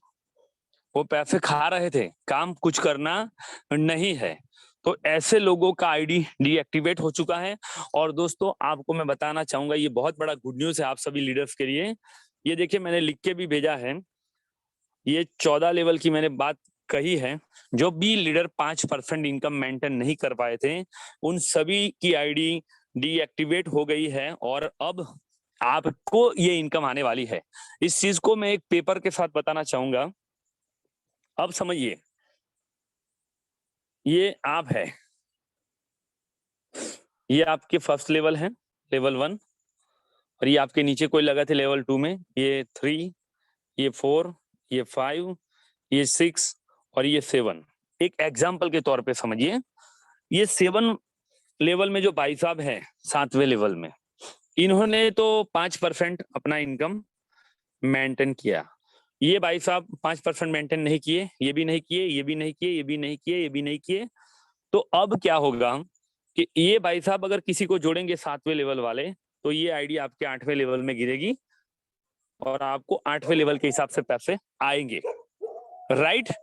वो पैसे खा रहे थे, काम कुछ करना नहीं है। तो ऐसे लोगों का आईडी डीएक्टिवेट हो चुका है। और दोस्तों आपको मैं बताना चाहूंगा, ये बहुत बड़ा गुड न्यूज है आप सभी लीडर्स के लिए। ये देखिए मैंने लिख के भी भेजा है, ये 14 लेवल की मैंने बात कही है। जो भी लीडर 5% इनकम मेंटेन नहीं कर पाए थे उन सभी की आईडी डीएक्टिवेट हो गई है और अब आपको ये इनकम आने वाली है। इस चीज को मैं एक पेपर के साथ बताना चाहूंगा। अब समझिए, ये आप है, ये आपके फर्स्ट लेवल है, लेवल 1, और ये आपके नीचे कोई लगा थे लेवल 2 में, ये 3, ये 4, ये 5, ये 6 और ये 7। एक एग्जाम्पल के तौर पे समझिए, ये 7 लेवल में जो भाई साहब है 7वें लेवल में, इन्होंने तो 5% अपना इनकम मेंटेन किया। ये भाई साहब 5% मेंटेन नहीं किए, ये भी नहीं किए, ये भी नहीं किए, ये भी नहीं किए, ये भी नहीं किए। तो अब क्या होगा कि ये भाई साहब अगर किसी को जोड़ेंगे 7वें लेवल वाले तो ये आईडी आपके 8वें लेवल में गिरेगी और आपको 8वें लेवल के हिसाब से पैसे आएंगे, राइट।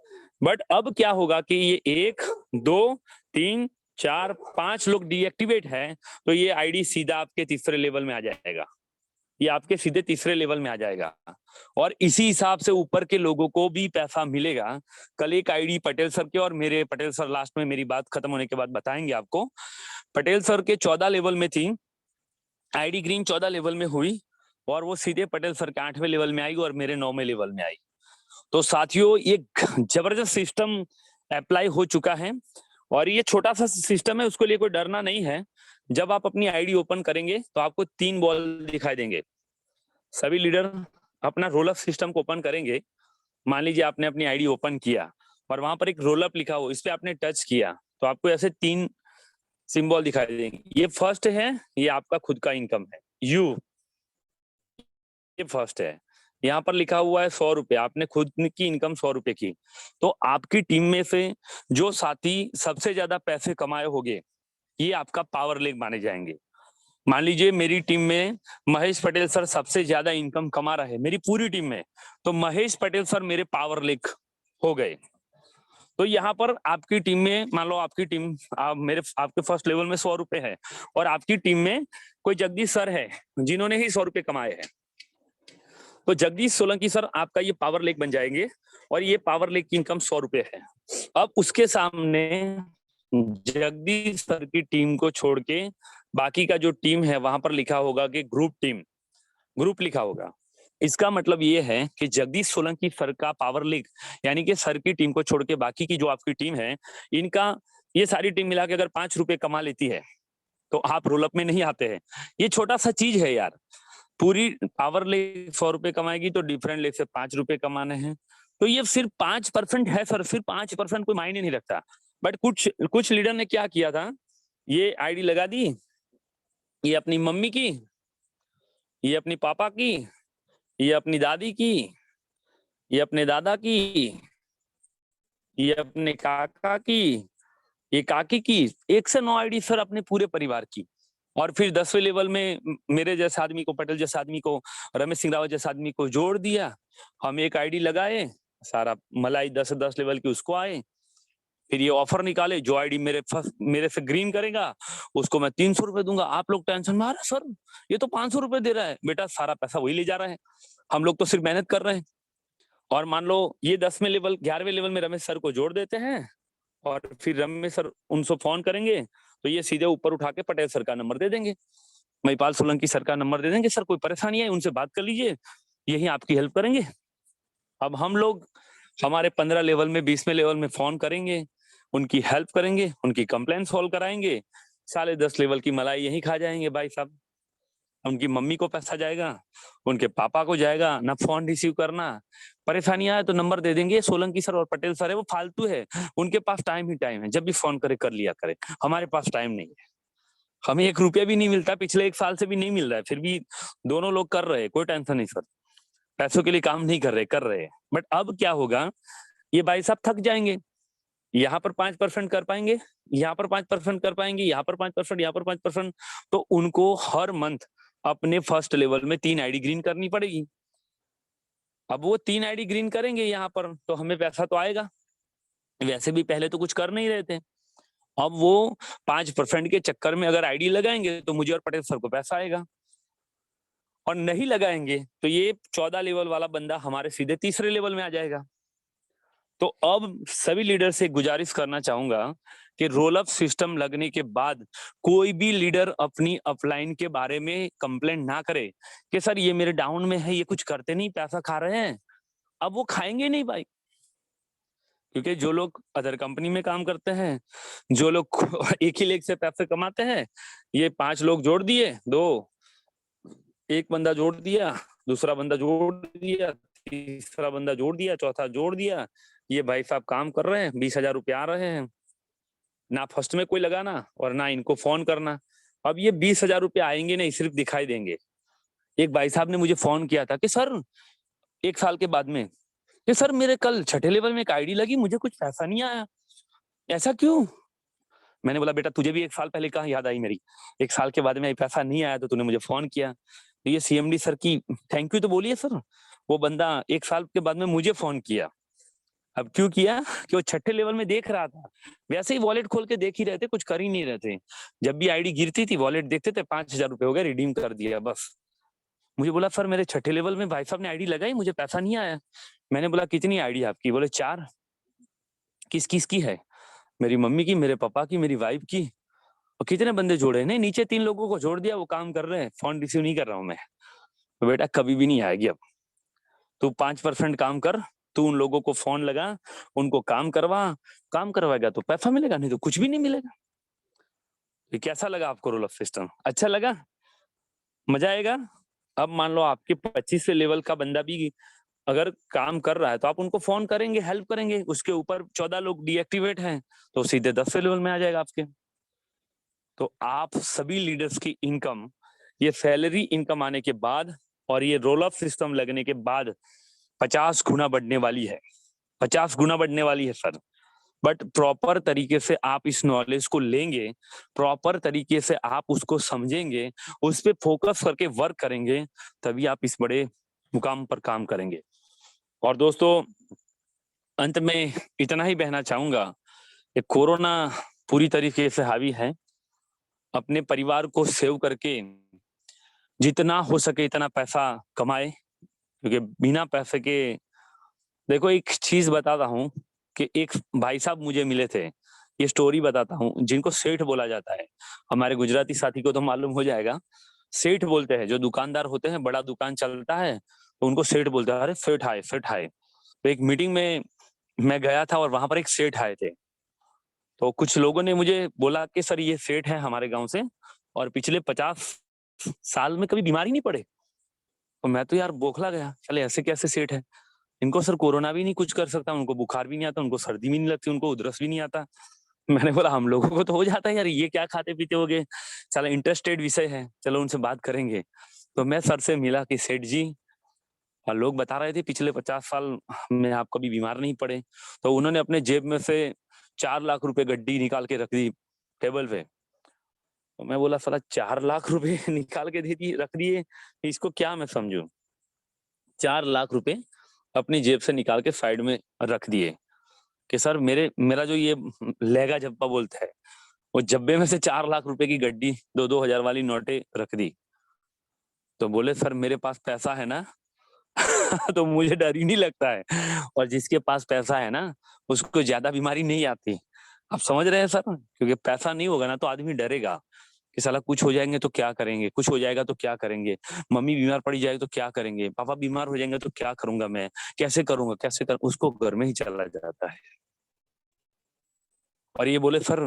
बट अब क्या होगा कि ये 1, 2, 3, 4, 5 लोग डीएक्टिवेट है तो ये आईडी सीधा आपके तीसरे लेवल में आ जाएगा, ये आपके सीधे तीसरे लेवल में आ जाएगा और इसी हिसाब से ऊपर के लोगों को भी पैसा मिलेगा। कल एक आईडी पटेल सर के और मेरे, पटेल सर लास्ट में मेरी बात खत्म होने के बाद बताएंगे आपको, पटेल सर के 14 लेवल में थी आईडी ग्रीन 14 लेवल में हुई और वो सीधे पटेल सर के 8वें लेवल में आई और मेरे 9वें लेवल में आई। तो साथियों ये जबरदस्त सिस्टम अप्लाई हो चुका है और ये छोटा सा सिस्टम है, उसको लिए कोई डरना नहीं है। जब आप अपनी आईडी ओपन करेंगे तो आपको 3 बॉल दिखाई देंगे। सभी लीडर अपना रोल अप सिस्टम को ओपन करेंगे। मान लीजिए आपने अपनी आईडी ओपन किया और वहां पर एक रोल अप लिखा हो, इस पे आपने टच किया तो आपको ऐसे 3 सिंबल दिखाई देंगे। ये फर्स्ट है, ये आपका खुद का इनकम है, यू, ये फर्स्ट है। यहाँ पर लिखा हुआ है 100 रुपए, आपने खुद की इनकम 100 रुपए की। तो आपकी टीम में से जो साथी सबसे ज्यादा पैसे कमाए होंगे ये आपका पावर लेग माने जाएंगे। मान लीजिए मेरी टीम में महेश पटेल सर सबसे ज्यादा इनकम कमा रहे मेरी पूरी टीम में, तो महेश पटेल सर मेरे पावर लेग हो गए। तो यहाँ पर आपकी टीम में मान लो आपकी टीम आपके फर्स्ट लेवल में 100 रुपए है और आपकी टीम में कोई जगदीश सर है जिन्होंने ही 100 रुपए कमाए हैं, तो जगदीश सोलंकी सर आपका ये पावर लेग बन जाएंगे और ये पावर लेग की इनकम 100 रुपए है। अब उसके सामने जगदीश सर की टीम को छोड़ के बाकी का जो टीम है वहां पर लिखा होगा कि ग्रुप टीम, ग्रुप लिखा होगा। इसका मतलब ये है कि जगदीश सोलंकी सर का पावर लीग यानी कि सर की टीम को छोड़ के बाकी की जो आपकी टीम है, इनका ये सारी टीम मिला के अगर 5 रुपए कमा लेती है तो आप रोलअप में नहीं आते हैं। ये छोटा सा चीज है यार। पूरी पावर लेग 100 रुपए कमाएगी तो डिफरेंट लेग से 5 रुपए कमाने हैं। तो ये सिर्फ 5% है सर, सिर्फ 5% कोई मायने नहीं रखता। बट कुछ कुछ लीडर ने क्या किया था, ये आईडी लगा दी, ये अपनी मम्मी की, ये अपनी पापा की, ये अपनी दादी की, ये अपने दादा की, ये अपने काका की, ये काकी की, 1 से 9 आईडी सर अपने पूरे परिवार की। और फिर 10वें लेवल में मेरे जैसे आदमी को, पटेल जैसे आदमी को, रमेश सिंह रावत जैसे आदमी को जोड़ दिया। हम एक आईडी लगाए, सारा मलाई 10 लेवल की उसको आए। फिर ये ऑफर निकाले, जो आईडी मेरे से ग्रीन करेगा उसको मैं 300 रुपए दूंगा। आप लोग टेंशन में आ रहे सर ये तो 500 रुपए दे रहा है। बेटा सारा पैसा वही ले जा रहा है, हम लोग तो सिर्फ मेहनत कर रहे हैं। और मान लो ये 10वें लेवल 11वें लेवल में रमेश सर को जोड़ देते हैं और फिर रमेश सर उनसे फोन करेंगे तो ये सीधे ऊपर उठा के पटेल सर का नंबर दे देंगे, महिपाल सोलंकी सर का नंबर दे देंगे, सर कोई परेशानी है उनसे बात कर लीजिए, यही आपकी हेल्प करेंगे। अब हम लोग हमारे 15 लेवल में 20वें लेवल में फोन करेंगे, उनकी हेल्प करेंगे, उनकी कंप्लेंट सॉल्व कराएंगे, साले 10 लेवल की मलाई यही खा जाएंगे भाई साहब। उनकी मम्मी को पैसा जाएगा, उनके पापा को जाएगा, ना फोन रिसीव करना। परेशानी आए तो नंबर दे देंगे, सोलंकी सर और पटेल सर है वो फालतू है, उनके पास टाइम ही टाइम है, जब भी फोन करे कर लिया करे, हमारे पास टाइम नहीं है। हमें 1 रुपया भी नहीं मिलता, पिछले 1 साल से भी नहीं मिल रहा है, फिर भी दोनों लोग कर रहे हैं, कोई टेंशन नहीं सर, पैसों के लिए काम नहीं कर रहे, कर रहे हैं। बट अब क्या होगा, ये भाई साहब थक जाएंगे, यहाँ पर 5% कर पाएंगे, यहाँ पर 5% कर पाएंगे, यहाँ पर 5%, यहाँ पर 5%, तो उनको हर मंथ अपने फर्स्ट लेवल में 3 आईडी ग्रीन करनी पड़ेगी। अब वो 3 आईडी ग्रीन करेंगे यहाँ पर तो हमें पैसा तो आएगा, वैसे भी पहले तो कुछ कर नहीं रहे थे। अब वो 5% के चक्कर में अगर आईडी लगाएंगे तो मुझे और पटेल सर को पैसा आएगा, और नहीं लगाएंगे तो ये 14 लेवल वाला बंदा हमारे सीधे तीसरे लेवल में आ जाएगा। तो अब सभी लीडर से गुजारिश करना चाहूंगा कि रोल अप सिस्टम लगने के बाद कोई भी लीडर अपनी अपलाइन के बारे में कंप्लेंट ना करे कि सर ये मेरे डाउन में है, ये कुछ करते नहीं, पैसा खा रहे हैं। अब वो खाएंगे नहीं भाई, क्योंकि जो लोग अदर कंपनी में काम करते हैं, जो लोग एक ही लेग से पैसे कमाते हैं, ये 5 लोग जोड़ दिए, 2 एक बंदा जोड़ दिया, दूसरा बंदा जोड़ दिया, तीसरा बंदा जोड़ दिया, चौथा जोड़ दिया, ये भाई साहब काम कर रहे हैं, 20,000 रुपए आ रहे हैं। ना फर्स्ट में कोई लगाना और ना इनको फोन करना। अब ये 20,000 रुपए आएंगे नहीं, सिर्फ दिखाई देंगे। एक भाई साहब ने मुझे फोन किया था कि सर 1 साल के बाद में, कि सर मेरे कल 6ठे लेवल में एक आईडी लगी, मुझे कुछ पैसा नहीं आया, ऐसा क्यों? मैंने बोला बेटा तुझे भी 1 साल पहले कहाँ याद आई मेरी, 1 साल के बाद में पैसा नहीं आया तो तूने मुझे फोन किया। तो ये सीएमडी सर की थैंक यू तो बोलिए सर, वो बंदा 1 साल के बाद में मुझे फोन किया। अब क्यों किया कि वो 6ठे लेवल में देख रहा था, वैसे ही वॉलेट खोल के देख ही रहते, कुछ कर ही नहीं रहते। जब भी आईडी गिरती थी वॉलेट देखते थे, 5,000 रुपए हो गए, रिडीम कर दिया बस। मुझे बोला सर मेरे 6ठे लेवल में भाई साहब ने आईडी लगाई, मुझे पैसा नहीं आया। मैंने बोला कितनी आईडी आपकी? बोले 4। किस किस की है? मेरी मम्मी की, मेरे पापा की, मेरी वाइफ की। और कितने बंदे जोड़े? नहीं, नीचे 3 लोगों को जोड़ दिया, वो काम कर रहे हैं, फोन रिसीव नहीं कर रहा हूं मैं। तो बेटा कभी भी नहीं आएगी अब। तू 5% काम कर, तू उन लोगों को फोन लगा, उनको काम करवा, काम करवाएगा तो पैसा मिलेगा, नहीं तो कुछ भी नहीं मिलेगा। ये कैसा लगा आपको रोल ऑफ सिस्टम? अच्छा लगा? मजा आएगा? अब मान लो आपके 25 लेवल का बंदा भी अगर काम कर रहा है तो आप उनको फोन करेंगे, हेल्प करेंगे, उसके ऊपर 14 लोग डीएक्टिवेट हैं तो सीधे 10 लेवल में आ जाएगा आपके। तो आप सभी लीडर्स की इनकम, ये सैलरी इनकम आने के बाद और ये रोल ऑफ सिस्टम लगने के बाद 50 गुना बढ़ने वाली है। 50 गुना बढ़ने वाली है सर। बट प्रॉपर तरीके से आप इस नॉलेज को लेंगे, प्रॉपर तरीके से आप उसको समझेंगे, उस पर फोकस करके वर्क करेंगे, तभी आप इस बड़े मुकाम पर काम करेंगे। और दोस्तों, अंत में इतना ही कहना चाहूंगा कि कोरोना पूरी तरीके से हावी है। अपने परिवार को सेव करके जितना हो सके इतना पैसा कमाए, क्योंकि बिना पैसे के, देखो एक चीज बताता हूँ कि एक भाई साहब मुझे मिले थे, ये स्टोरी बताता हूँ, जिनको सेठ बोला जाता है। हमारे गुजराती साथी को तो मालूम हो जाएगा। सेठ बोलते हैं, जो दुकानदार होते हैं, बड़ा दुकान चलता है तो उनको सेठ बोलते हैं। अरे सेठ आए, सेठ आए। तो एक मीटिंग में मैं गया था और वहां पर एक सेठ आए थे। तो कुछ लोगों ने मुझे बोला कि सर ये सेठ है हमारे गांव से और पिछले 50 साल में कभी बीमार ही नहीं पड़े। तो मैं तो यार बौखला गया, चले ऐसे कैसे सेठ है? इनको सर कोरोना भी नहीं कुछ कर सकता, उनको बुखार भी नहीं आता, उनको सर्दी भी नहीं लगती, उनको उधरस भी नहीं आता। मैंने बोला हम लोगों को तो हो जाता है यार, ये क्या खाते पीते होगे? चलो इंटरेस्टेड विषय है, चलो उनसे बात करेंगे। तो मैं सर से मिला कि सेठ जी, और लोग बता रहे थे पिछले 50 साल में आप कभी बीमार नहीं पड़े। तो उन्होंने अपने जेब में से 4 लाख रुपए गड्डी निकाल के रख दी टेबल पे। तो मैं बोला साला 4 लाख रुपए निकाल के दे दिए, रख दिए, इसको क्या मैं समझू? 4 लाख रुपए अपनी जेब से निकाल के साइड में रख दिए कि सर मेरा जो ये लहंगा जब्बा बोलता है, वो जब्बे में से 4 लाख रुपए की गड्डी 2-2 हजार वाली नोटें रख दी। तो बोले सर मेरे पास पैसा है ना। तो मुझे डर ही नहीं लगता है। और जिसके पास पैसा है ना, उसको ज्यादा बीमारी नहीं आती। आप समझ रहे हैं सर? क्योंकि पैसा नहीं होगा ना तो आदमी डरेगा कि साला कुछ हो जाएंगे तो क्या करेंगे, कुछ हो जाएगा तो क्या करेंगे, मम्मी बीमार पड़ी जाएगी तो क्या करेंगे, पापा बीमार हो जाएंगे तो क्या करूंगा मैं, कैसे करूंगा, कैसे कर, उसको घर में ही चला जाता है। और ये बोले सर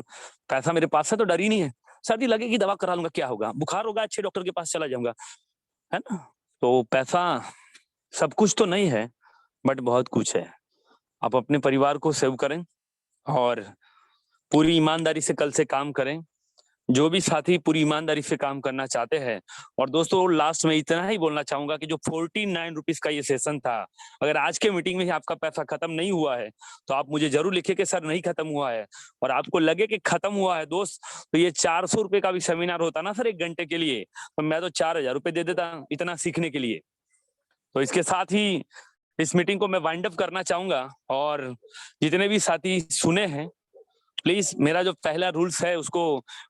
पैसा मेरे पास है तो डर ही नहीं है, सर्दी लगेगी दवा करा लूंगा, क्या होगा, बुखार होगा अच्छे डॉक्टर के पास चला जाऊंगा, है ना? तो पैसा सब कुछ तो नहीं है, बट बहुत कुछ है। आप अपने परिवार को सेव करें और पूरी ईमानदारी से कल से काम करें। जो भी साथी पूरी ईमानदारी से काम करना चाहते हैं। और दोस्तों लास्ट में इतना ही बोलना चाहूंगा कि जो 49 रुपीज का ये सेशन था, अगर आज के मीटिंग में ही आपका पैसा खत्म नहीं हुआ है तो आप मुझे जरूर लिखिए कि सर नहीं खत्म हुआ है। और आपको लगे कि खत्म हुआ है दोस्त, तो ये 400 रुपए का भी सेमिनार होता ना सर 1 घंटे के लिए, तो मैं तो 4,000 रुपए दे देता इतना सीखने के लिए। तो इसके साथ ही इस मीटिंग को मैं वाइंड अप करना चाहूंगा। और जितने भी साथी सुने हैं, प्लीज मेरा जो पहला रूल्स है उसको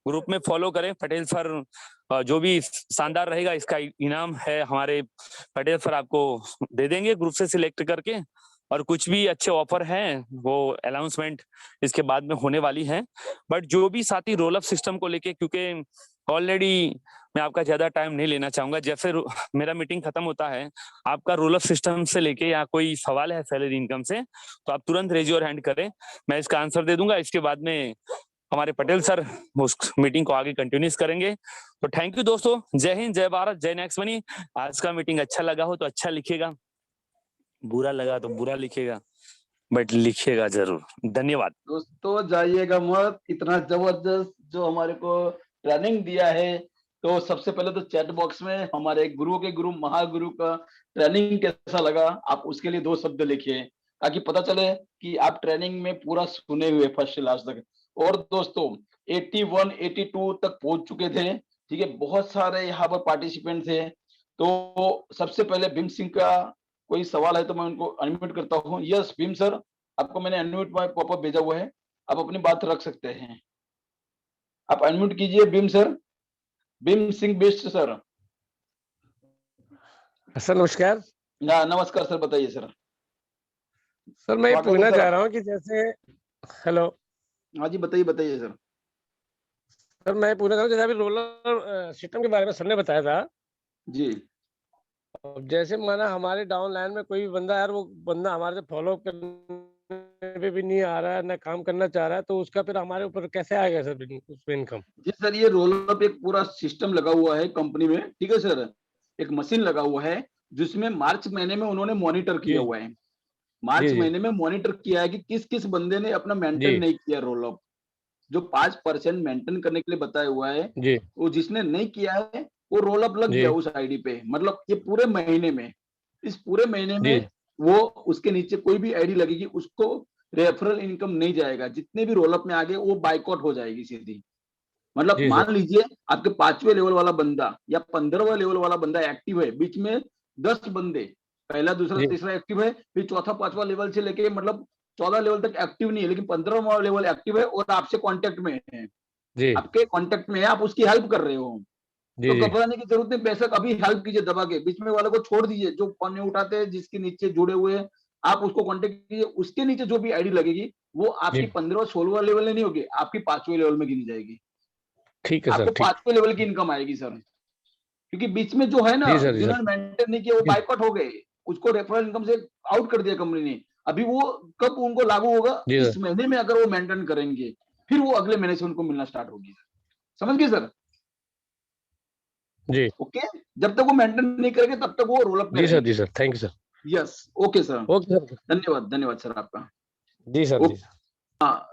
ग्रुप में फॉलो करें। पटेल सर जो भी शानदार रहेगा इसका इनाम है हमारे पटेल सर आपको दे देंगे ग्रुप से सिलेक्ट करके। और कुछ भी अच्छे ऑफर हैं वो अनाउंसमेंट इसके बाद में होने वाली है। बट जो भी साथी रोल अप सिस्टम को लेके, क्योंकि ऑलरेडी मैं आपका ज्यादा टाइम नहीं लेना चाहूंगा, जैसे मेरा मीटिंग खत्म होता है, आपका रोल अप सिस्टम से लेके या कोई सवाल है सैलरी इनकम से, तो आप तुरंत रेज योर हैंड करें, मैं इसका आंसर दे दूंगा। इसके बाद में हमारे पटेल सर उस मीटिंग को आगे कंटिन्यूस करेंगे। तो थैंक यू दोस्तों, जय हिंद, जय भारत, जय नेक्स्ट मनी। आज का मीटिंग अच्छा लगा हो तो अच्छा लिखिएगा, बुरा लगा तो बुरा लिखिएगा, बट लिखिएगा जरूर। धन्यवाद दोस्तों, जाइएगा मत, इतना जबरदस्त जो हमारे को ट्रेनिंग दिया है। तो सबसे पहले तो चैट बॉक्स में हमारे गुरु के गुरु महागुरु का ट्रेनिंग कैसा लगा, आप उसके लिए 2 शब्द लिखिए, ताकि पता चले कि आप ट्रेनिंग में पूरा सुने हुए फर्स्ट से लास्ट तक। और दोस्तों 81 82 तक पहुंच चुके थे, ठीक है, बहुत सारे यहाँ पर पार्टिसिपेंट थे। तो सबसे पहले भीम सिंह का कोई सवाल है तो मैं उनको अनम्यूट करता हूँ। यस भीम सर, आपको मैंने अनम्यूट में पॉपअप भेजा हुआ है, आप अपनी बात रख सकते हैं। आप अनम्यूट कीजिए Bhim sir, Bhim Singh Bisht sir. Sir नमस्कार। नमस्कार सर, बताइए सर। सर मैं ये स्वागत है पूछना सर चाह आप। रहा हूँ कि जैसे, हेलो, हाँ जी, बताइए बताइए सर। सर मैं पूछना चाहूँ, जैसे अभी रोलर सिस्टम के बारे में सर ने बताया था। जी अब जैसे माना हमारे डाउन लाइन में कोई भी बंदा, यार वो बंदा हमारे से फॉलो करने पे भी नहीं आ रहा है, ना काम करना चाह रहा है, तो उसका फिर हमारे ऊपर कैसे आएगा सर उसमें इनकम? जी सर, ये रोल अप एक पूरा सिस्टम लगा हुआ है कंपनी में, ठीक है सर। एक मशीन लगा हुआ है जिसमें मार्च महीने में उन्होंने मॉनिटर किया जी, हुआ है। जी, मार्च जी, महीने में मॉनिटर किया है कि किस किस बंदे ने अपना मेंटेन जी, नहीं किया रोल अप। जो 5% मेंटेन करने के लिए बताया हुआ है, जी, वो जिसने नहीं किया है वो रोल अप लग गया जी, उस आईडी पे। मतलब ये पूरे महीने में, इस पूरे महीने जी, में वो उसके नीचे कोई भी आईडी लगेगी उसको रेफरल इनकम नहीं जाएगा। जितने भी रोल अप में आगे वो बाइकआउट हो जाएगी सीधी। मतलब जी सर, मान लीजिए आपके 5वें लेवल वाला बंदा या 15वां लेवल वाला बंदा एक्टिव है, बीच में 10 बंदे, पहला, दूसरा, जी, तीसरा एक्टिव है, फिर चौथा, 5वां लेवल से लेके मतलब 14 लेवल तक एक्टिव नहीं है, लेकिन 15वां लेवल एक्टिव है और आपसे कांटेक्ट में है, जी, आपके कांटेक्ट में है, आप उसकी हेल्प कर रहे हो, जी, तो जी, घबराने की जरूरत नहीं। बेशक अभी हेल्प कीजिए दबा के, बीच में वाले को छोड़ दीजिए, जो फोन नहीं उठाते हैं, जिसके नीचे जुड़े हुए हैं, आप उसको कांटेक्ट कीजिए। उसके नीचे जो भी आईडी लगेगी वो जी, आपकी 15वां 16वां लेवल में नहीं होगी, आपकी 5वें लेवल में गिनी जाएगी। ठीक है सर, आपको ठीक। 5वें लेवल की इनकम आएगी सर। क्योंकि बीच में जो है ना, जी सर, जी जिन्होंने सर, मेंटेन नहीं किया वो जी, बाइकआउट हो गए, उसको रेफरल इनकम से आउट कर दिया कंपनी ने। अभी वो कब उनको लागू होगा, जी सर, इस महीने में अगर वो मेंटेन करेंगे, फिर वो अगले महीने से उनको मिलना स्टार्ट होगी। समझ गए सर? जी, ओके। जब तक वो मेंटेन नहीं करेंगे तब तक वो रोल अप में जी रहेंगे। Sir, thank you sir. Yes. Okay sir. Okay sir, धन्यवाद, धन्यवाद सर आपका। जी सर, जी ओके। सर,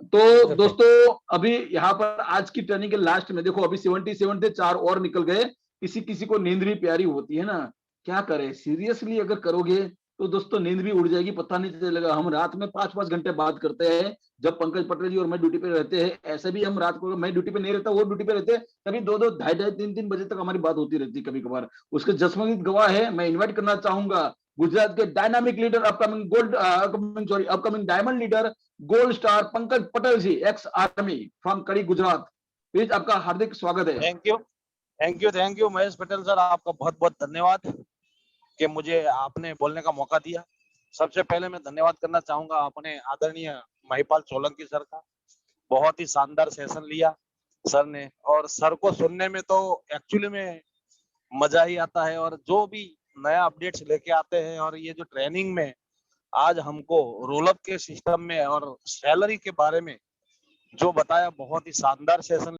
तो सर थैंक। दोस्तों, अभी यहाँ पर आज की ट्रेनिंग के लास्ट में देखो, अभी 77 थे, 4 और निकल गए। किसी किसी को नींद भी प्यारी होती है ना, क्या करे, सीरियसली अगर करोगे तो दोस्तों नींद भी उड़ जाएगी, पता नहीं चलेगा। हम रात में 5-5 घंटे बात करते हैं, जब पंकज पटेल जी और मैं ड्यूटी पे रहते हैं। ऐसे भी हम रात को, मैं ड्यूटी पे नहीं रहता, वो ड्यूटी पे रहते हैं, कभी 2-2, ढाई-ढाई, 3-3 बजे तक हमारी बात होती रहती है कभी कभार। उसके जसवंत गवाह है। मैं इन्वाइट करना चाहूंगा गुजरात के dynamic leader, upcoming gold, upcoming diamond leader, gold star Pankaj Patel ji, ex army, from Kadi, Gujarat. Please आपका हार्दिक स्वागत है। Thank you, thank you Mahesh Patel sir, आपका बहुत बहुत धन्यवाद कि मुझे आपने बोलने का मौका दिया। सबसे पहले मैं धन्यवाद करना चाहूंगा अपने आदरणीय महिपाल सोलंकी सर का। बहुत ही शानदार सेशन लिया सर ने, और सर को सुनने में तो एक्चुअली में मजा ही आता है। और जो भी नया अपडेट्स लेके आते हैं, और ये जो ट्रेनिंग में आज हमको रोल अप के सिस्टम में और सैलरी के बारे में जो बताया, बहुत ही शानदार सेशन